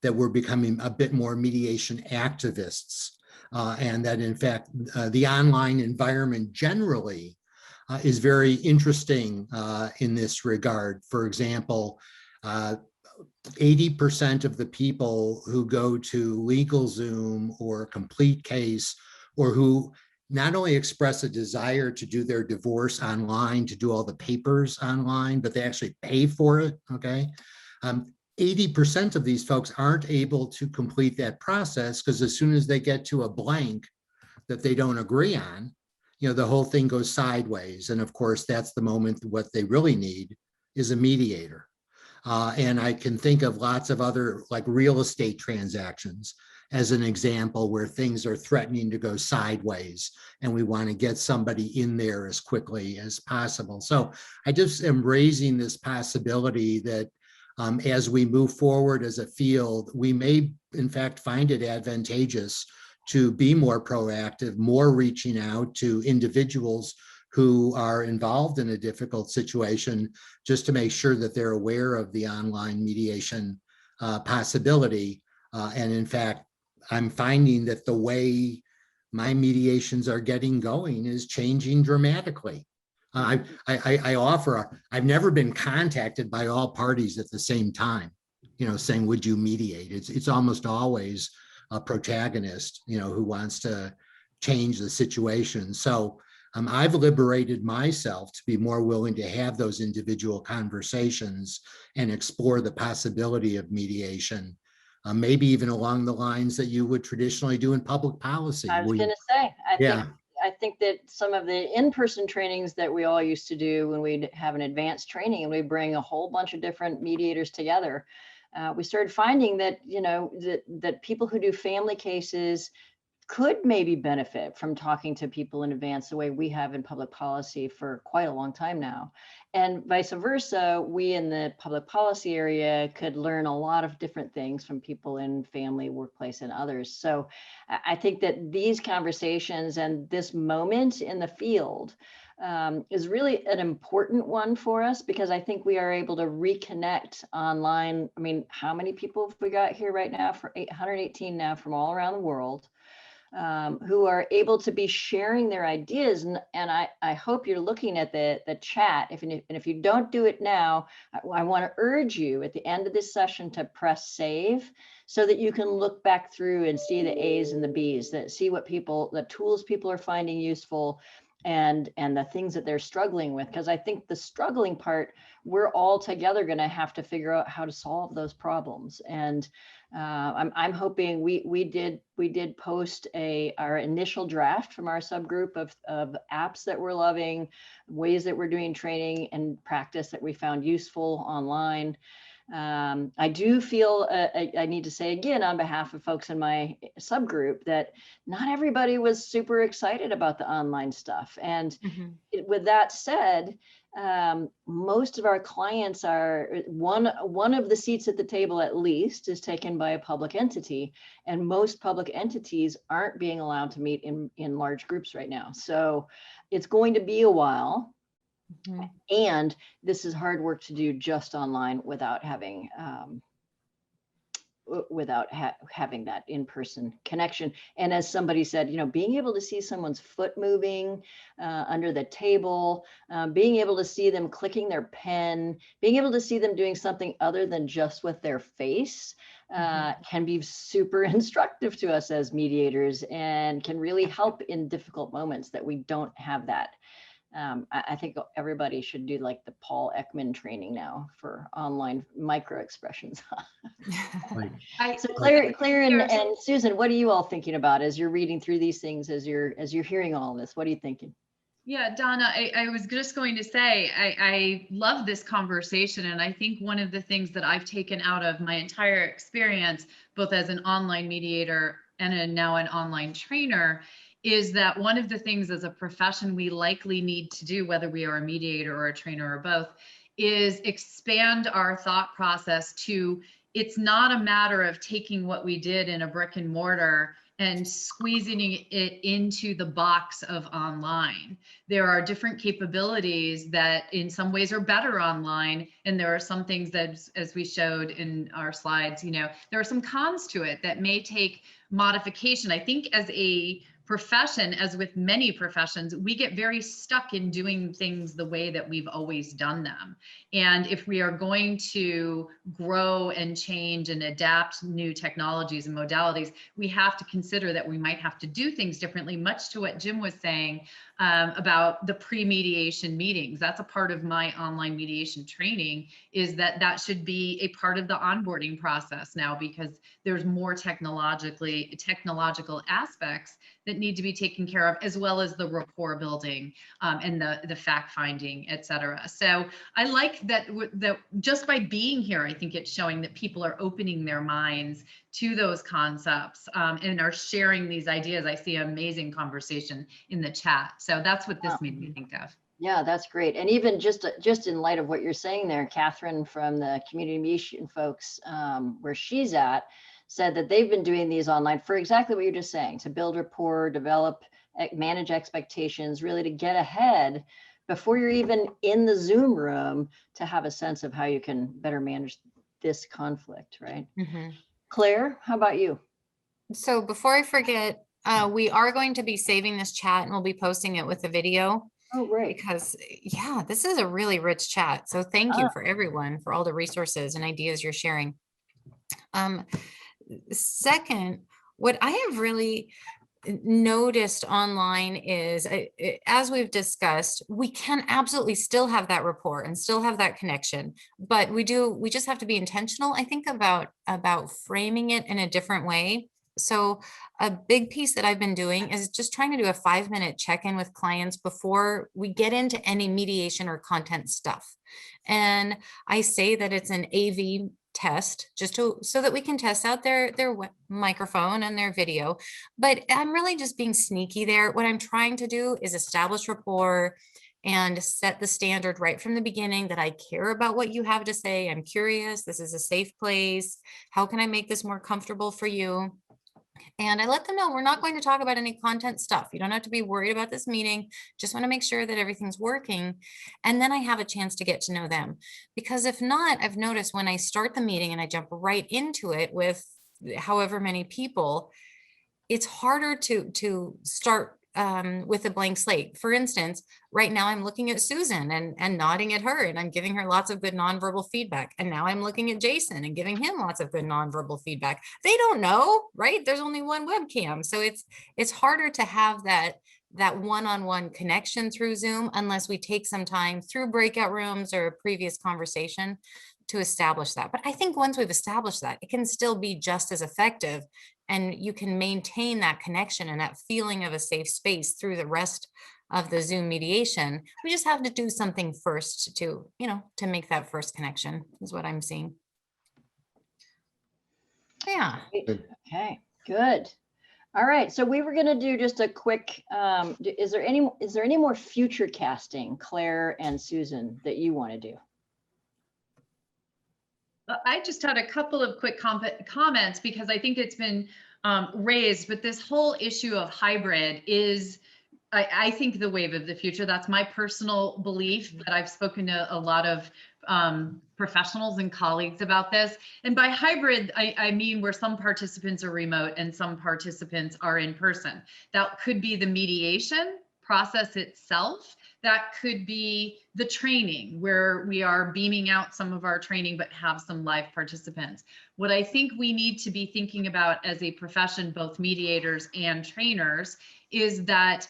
that we're becoming a bit more mediation activists, and that in fact the online environment generally is very interesting in this regard. For example, 80% of the people who go to LegalZoom or Complete Case, or who not only express a desire to do their divorce online, to do all the papers online, but they actually pay for it, okay? 80% of these folks aren't able to complete that process because as soon as they get to a blank that they don't agree on, the whole thing goes sideways. And of course, that's the moment what they really need is a mediator. And I can think of lots of other like real estate transactions as an example where things are threatening to go sideways and we want to get somebody in there as quickly as possible. So I just am raising this possibility that as we move forward as a field, we may in fact find it advantageous to be more proactive, more reaching out to individuals who are involved in a difficult situation, just to make sure that they're aware of the online mediation possibility. And in fact, I'm finding that the way my mediations are getting going is changing dramatically. I offer, I've never been contacted by all parties at the same time, saying, would you mediate? It's almost always a protagonist, who wants to change the situation. So I've liberated myself to be more willing to have those individual conversations and explore the possibility of mediation, maybe even along the lines that you would traditionally do in public policy. I was going to say, I think that some of the in-person trainings that we all used to do when we'd have an advanced training and we bring a whole bunch of different mediators together, we started finding that, that people who do family cases could maybe benefit from talking to people in advance the way we have in public policy for quite a long time now. And vice versa, we in the public policy area could learn a lot of different things from people in family, workplace, and others. So I think that these conversations and this moment in the field is really an important one for us, because I think we are able to reconnect online. I mean, how many people have we got here right now? For 118 now from all around the world. Who are able to be sharing their ideas. And I hope you're looking at the chat. If you don't do it now, I want to urge you at the end of this session to press save so that you can look back through and see the A's and the B's, see what the tools people are finding useful, and the things that they're struggling with. Because I think the struggling part, we're all together going to have to figure out how to solve those problems. And I'm hoping we did post our initial draft from our subgroup of apps that we're loving, ways that we're doing training and practice that we found useful online. I do feel I need to say again on behalf of folks in my subgroup that not everybody was super excited about the online stuff. And with that said, most of our clients are one of the seats at the table at least is taken by a public entity, and most public entities aren't being allowed to meet in large groups right now. So it's going to be a while. And this is hard work to do just online without having having that in-person connection. And as somebody said, being able to see someone's foot moving under the table, being able to see them clicking their pen, being able to see them doing something other than just with their face can be super instructive to us as mediators, and can really help in difficult moments that we don't have that. I think everybody should do like the Paul Ekman training now for online micro expressions. So Claire and Susan, what are you all thinking about as you're reading through these things, as you're hearing all this? What are you thinking? Yeah, Donna, I was just going to say, I love this conversation. And I think one of the things that I've taken out of my entire experience, both as an online mediator and now an online trainer, is that one of the things as a profession we likely need to do, whether we are a mediator or a trainer or both, is expand our thought process to, it's not a matter of taking what we did in a brick and mortar and squeezing it into the box of online. There are different capabilities that in some ways are better online. And there are some things that, as we showed in our slides, there are some cons to it that may take modification. I think as a profession, as with many professions, we get very stuck in doing things the way that we've always done them. And if we are going to grow and change and adapt new technologies and modalities, we have to consider that we might have to do things differently, much to what Jim was saying about the pre-mediation meetings. That's a part of my online mediation training, is that should be a part of the onboarding process now, because there's more technological aspects that need to be taken care of, as well as the rapport building and the fact finding, et cetera. So I like that just by being here, I think it's showing that people are opening their minds to those concepts and are sharing these ideas. I see an amazing conversation in the chat. So that's what this made me think of. Yeah, that's great. And even just in light of what you're saying there, Catherine from the community mediation folks, where she's at, said that they've been doing these online for exactly what you're just saying, to build rapport, develop, manage expectations, really to get ahead before you're even in the Zoom room, to have a sense of how you can better manage this conflict, right? Claire, how about you? So before I forget, we are going to be saving this chat and we'll be posting it with the video. Oh, great. Because yeah, this is a really rich chat. So thank you for everyone for all the resources and ideas you're sharing. Second, what I have really noticed online is, as we've discussed, we can absolutely still have that rapport and still have that connection, but we just have to be intentional, I think, about framing it in a different way. So a big piece that I've been doing is just trying to do a 5-minute check-in with clients before we get into any mediation or content stuff. And I say that it's an AV test just so that we can test out their microphone and their video. But I'm really just being sneaky there. What I'm trying to do is establish rapport and set the standard right from the beginning that I care about what you have to say. I'm curious. This is a safe place. How can I make this more comfortable for you? And I let them know we're not going to talk about any content stuff. You don't have to be worried about this meeting. Just want to make sure that everything's working. And then I have a chance to get to know them. Because if not, I've noticed when I start the meeting and I jump right into it with however many people, it's harder to start with a blank slate. For instance, right now I'm looking at Susan and nodding at her, and I'm giving her lots of good nonverbal feedback. And now I'm looking at Jason and giving him lots of good nonverbal feedback. They don't know, right? There's only one webcam. So it's harder to have that one-on-one connection through Zoom unless we take some time through breakout rooms or a previous conversation to establish that. But I think once we've established that, it can still be just as effective, and you can maintain that connection and that feeling of a safe space through the rest of the Zoom mediation. We just have to do something first to make that first connection, is what I'm seeing. Yeah. Okay, good. All right, so we were going to do just a quick, is there any more future casting, Claire and Susan, that you want to do? I just had a couple of quick comments because I think it's been raised, but this whole issue of hybrid is, I think, the wave of the future. That's my personal belief, but I've spoken to a lot of professionals and colleagues about this. And by hybrid, I mean where some participants are remote and some participants are in person. That could be the mediation process itself. That could be the training where we are beaming out some of our training, but have some live participants. What I think we need to be thinking about as a profession, both mediators and trainers, is that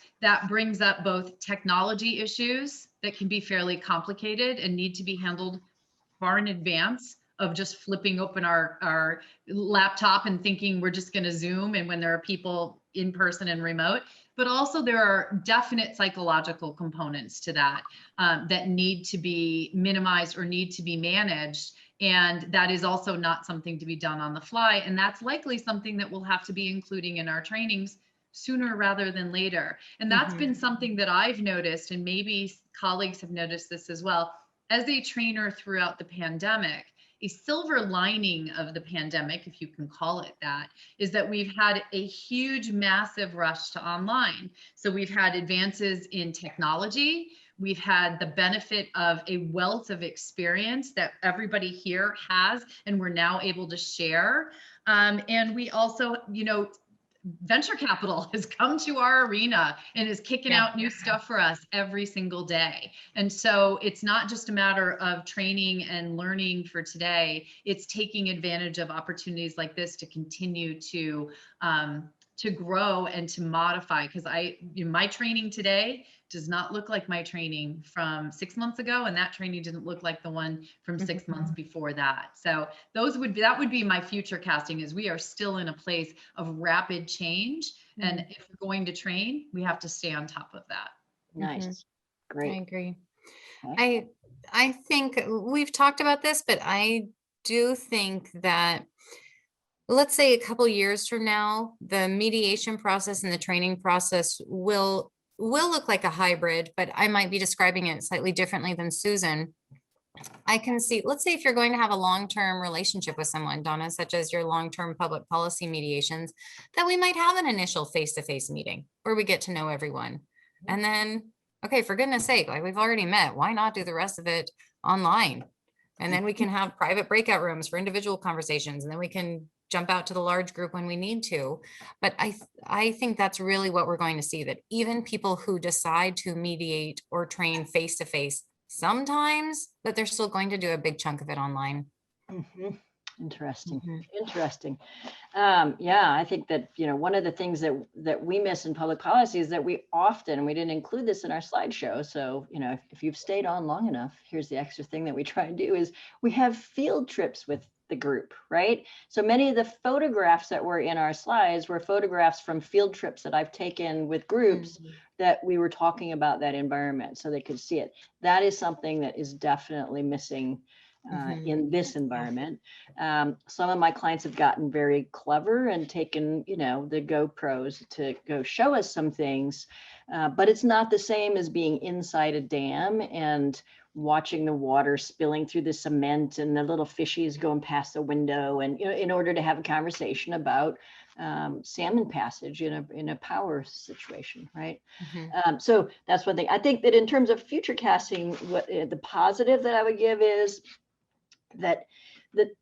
brings up both technology issues that can be fairly complicated and need to be handled far in advance of just flipping open our laptop and thinking we're just going to Zoom, and when there are people in person and remote. But also there are definite psychological components to that that need to be minimized or need to be managed. And that is also not something to be done on the fly. And that's likely something that we'll have to be including in our trainings sooner rather than later. And that's been something that I've noticed, and maybe colleagues have noticed this as well, as a trainer throughout the pandemic. A silver lining of the pandemic, if you can call it that, is that we've had a huge, massive rush to online. So we've had advances in technology. We've had the benefit of a wealth of experience that everybody here has, and we're now able to share. And we also, venture capital has come to our arena and is kicking out new stuff for us every single day. And so it's not just a matter of training and learning for today, it's taking advantage of opportunities like this to continue to grow and to modify. Because my training today does not look like my training from 6 months ago, and that training didn't look like the one from 6 months before that. So that would be my future casting, is we are still in a place of rapid change, and if we're going to train, we have to stay on top of that. Nice. Great. I agree. Okay. I think we've talked about this, but I do think that, let's say a couple years from now, the mediation process and the training process will look like a hybrid, but I might be describing it slightly differently than Susan. I can see, let's say if you're going to have a long-term relationship with someone, Donna, such as your long-term public policy mediations, that we might have an initial face-to-face meeting where we get to know everyone. And then, okay, for goodness sake, like we've already met, why not do the rest of it online? And then we can have private breakout rooms for individual conversations, and then we can jump out to the large group when we need to. But I think that's really what we're going to see, that even people who decide to mediate or train face-to-face, sometimes that they're still going to do a big chunk of it online. Interesting. Interesting. Yeah, I think that, one of the things that we miss in public policy is that we didn't include this in our slideshow. So, if you've stayed on long enough, here's the extra thing that we try and do is we have field trips with the group, right? So many of the photographs that were in our slides were photographs from field trips that I've taken with groups that we were talking about that environment so they could see it. That is something that is definitely missing in this environment. Some of my clients have gotten very clever and taken, you know, the GoPros to go show us some things, but it's not the same as being inside a dam and watching the water spilling through the cement and the little fishies going past the window, and, you know, in order to have a conversation about salmon passage in a power situation, right? So that's one thing. I think that in terms of future casting, what the positive that I would give is that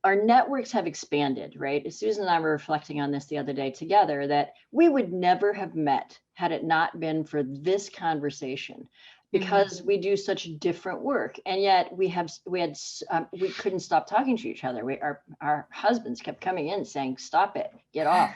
our networks have expanded, right? Susan and I were reflecting on this the other day together, that we would never have met had it not been for this conversation, because we do such different work, and yet we couldn't stop talking to each other. Our husbands kept coming in saying, "Stop it, get off."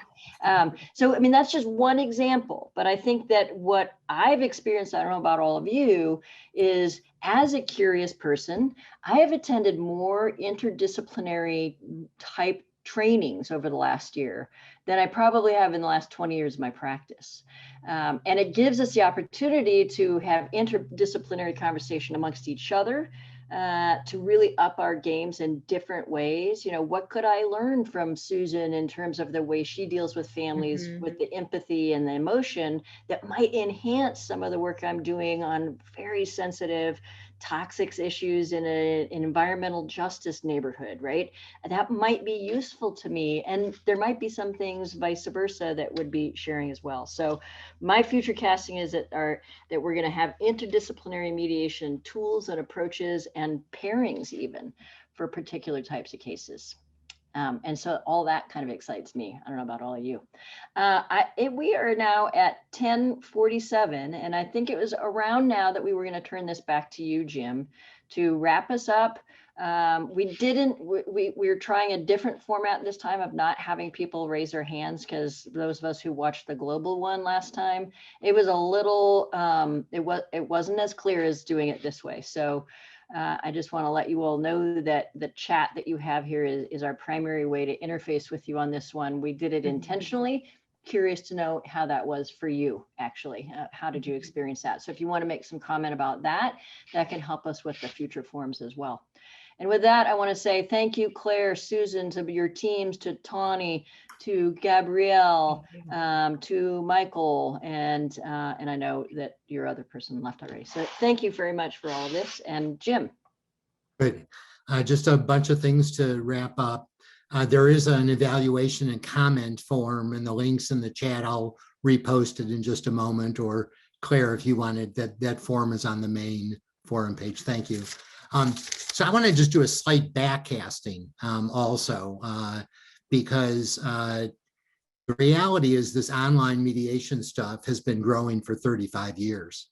So I mean, that's just one example, but I think that what I've experienced, I don't know about all of you, is as a curious person, I have attended more interdisciplinary type trainings over the last year than I probably have in the last 20 years of my practice. And it gives us the opportunity to have interdisciplinary conversation amongst each other, to really up our games in different ways. You know, what could I learn from Susan in terms of the way she deals with families, with the empathy and the emotion that might enhance some of the work I'm doing on very sensitive toxic issues in an environmental justice neighborhood, right? That might be useful to me. And there might be some things vice versa that would be sharing as well. So my future casting is that we're going to have interdisciplinary mediation tools and approaches and pairings even for particular types of cases. And so all that kind of excites me. I don't know about all of you. We are now at 10:47, and I think it was around now that we were going to turn this back to you, Jim, to wrap us up. We were trying a different format this time of not having people raise their hands, because those of us who watched the global one last time, it was a little, it wasn't as clear as doing it this way. So I just want to let you all know that the chat that you have here is our primary way to interface with you on this one. We did it intentionally. Curious to know how that was for you, actually. How did you experience that? So if you want to make some comment about that, that can help us with the future forums as well. And with that, I want to say thank you, Claire, Susan, to your teams, to Tawny, to Gabrielle, to Michael, and I know that your other person left already. So thank you very much for all of this. And Jim. Good. Just a bunch of things to wrap up. There is an evaluation and comment form, and the links in the chat. I'll repost it in just a moment, or Claire, if you wanted, that form is on the main forum page. Thank you. So I want to just do a slight backcasting also, because the reality is this online mediation stuff has been growing for 35 years.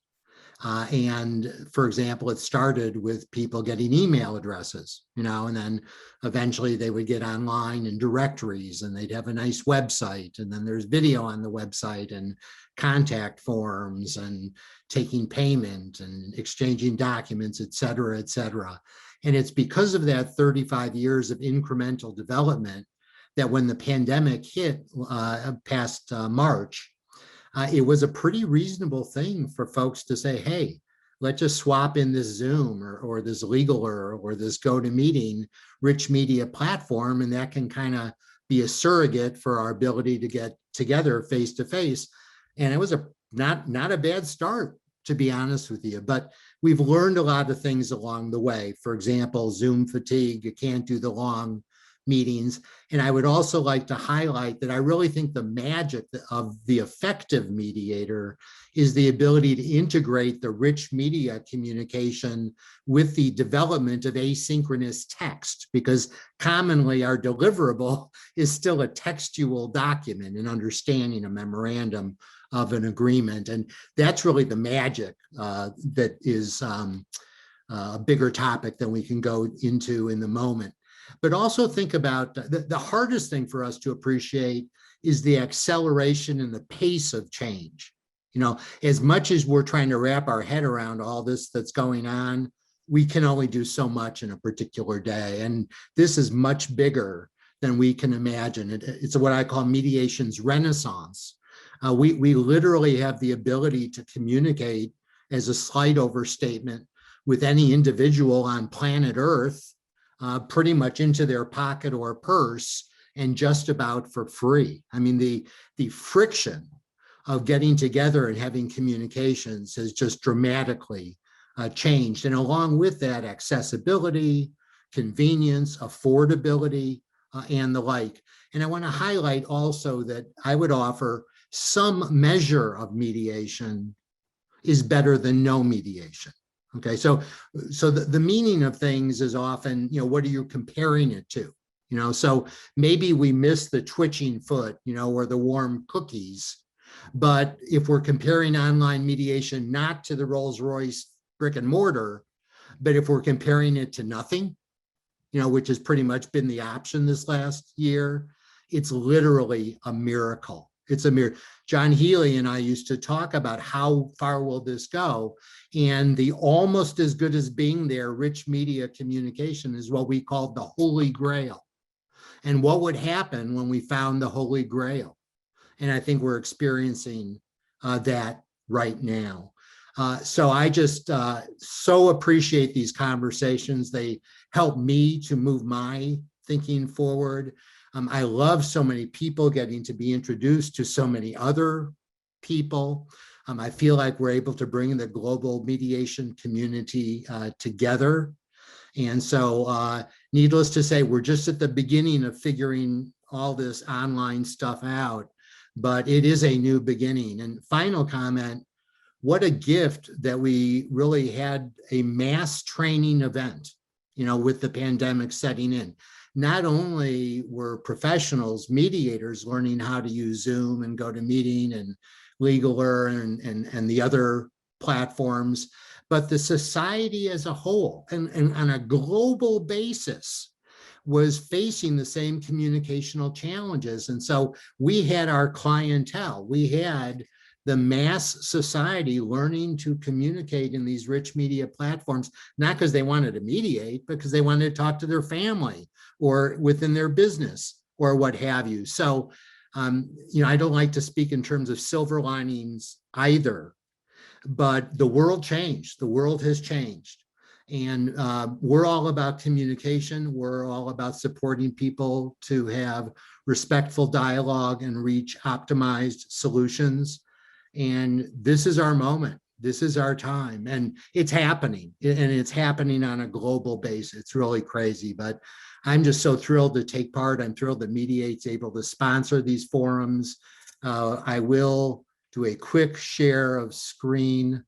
And for example, it started with people getting email addresses, you know, and then eventually they would get online in directories, and they'd have a nice website. And then there's video on the website, and contact forms, and taking payment, and exchanging documents, et cetera, et cetera. And it's because of that 35 years of incremental development that when the pandemic hit past March, it was a pretty reasonable thing for folks to say, hey, let's just swap in this Zoom or this Legaler or this GoToMeeting rich media platform, and that can kind of be a surrogate for our ability to get together face to face. And it was not a bad start, to be honest with you, but we've learned a lot of things along the way. For example, Zoom fatigue, you can't do the long meetings. And I would also like to highlight that I really think the magic of the effective mediator is the ability to integrate the rich media communication with the development of asynchronous text, because commonly our deliverable is still a textual document, an understanding, a memorandum of an agreement. And that's really the magic that is a bigger topic than we can go into in the moment. But also think about the hardest thing for us to appreciate is the acceleration and the pace of change. You know, as much as we're trying to wrap our head around all this that's going on, we can only do so much in a particular day. And this is much bigger than we can imagine. It's what I call mediation's renaissance. We literally have the ability to communicate, as a slight overstatement, with any individual on planet Earth pretty much into their pocket or purse and just about for free. I mean, the friction of getting together and having communications has just dramatically changed. And along with that, accessibility, convenience, affordability, and the like. And I want to highlight also that I would offer some measure of mediation is better than no mediation. Okay, so the meaning of things is often, what are you comparing it to? So maybe we miss the twitching foot, or the warm cookies. But if we're comparing online mediation, not to the Rolls-Royce brick and mortar, but if we're comparing it to nothing, which has pretty much been the option this last year, it's literally a miracle. It's a miracle. John Healy and I used to talk about how far will this go? And the almost as good as being there, rich media communication is what we called the Holy Grail. And what would happen when we found the Holy Grail? And I think we're experiencing that right now. So I just so appreciate these conversations. They help me to move my thinking forward. I love so many people getting to be introduced to so many other people. I feel like we're able to bring the global mediation community together. And so needless to say, we're just at the beginning of figuring all this online stuff out, but it is a new beginning. And final comment, what a gift that we really had a mass training event, with the pandemic setting in. Not only were professionals, mediators learning how to use Zoom and GoToMeeting and Legaler and the other platforms, but the society as a whole and on a global basis was facing the same communicational challenges. And so we had our clientele, we had the mass society learning to communicate in these rich media platforms, not because they wanted to mediate, but because they wanted to talk to their family or within their business or what have you. So, I don't like to speak in terms of silver linings either, but the world changed. The world has changed. And we're all about communication. We're all about supporting people to have respectful dialogue and reach optimized solutions. And this is our moment. This is our time. And it's happening. And it's happening on a global basis. It's really crazy. But I'm just so thrilled to take part. I'm thrilled that Mediate's able to sponsor these forums. I will do a quick share of screen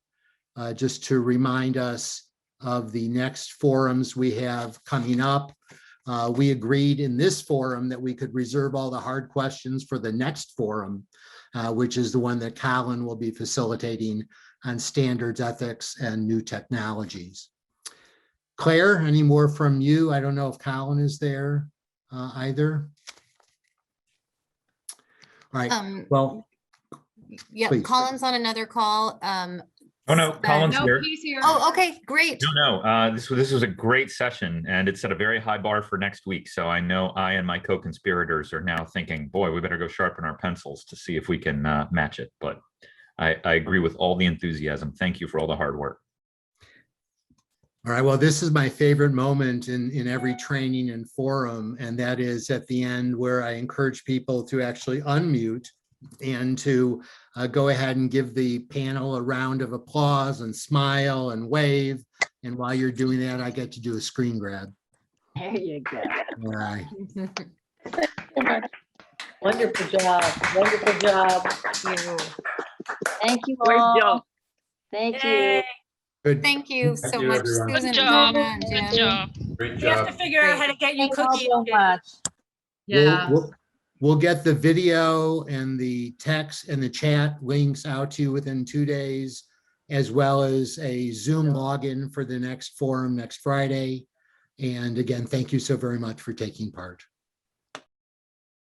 just to remind us of the next forums we have coming up. We agreed in this forum that we could reserve all the hard questions for the next forum, which is the one that Colin will be facilitating on standards, ethics, and new technologies. Claire, any more from you? I don't know if Colin is there either. All right, well. Yeah, please. Colin's on another call. Oh, no, Colin's No, here. he's here. Oh, okay, great. No, this was a great session, and it set a very high bar for next week. So I know I and my co-conspirators are now thinking, boy, we better go sharpen our pencils to see if we can match it. But I agree with all the enthusiasm. Thank you for all the hard work. All right, well, this is my favorite moment in every training and forum, and that is at the end where I encourage people to actually unmute and to go ahead and give the panel a round of applause and smile and wave. And while you're doing that, I get to do a screen grab. There you go. All right. Wonderful job. Wonderful job. Thank you Great all. job. Thank you. Yay. Good. Thank you so you, much, everyone. Susan. Good and job. Donna and Good Jim. job. Great We have to figure out how to get you Thank you all cookies. so much. Yeah. We'll get the video and the text and the chat links out to you within 2 days, as well as a Zoom login for the next forum next Friday. And again, thank you so very much for taking part.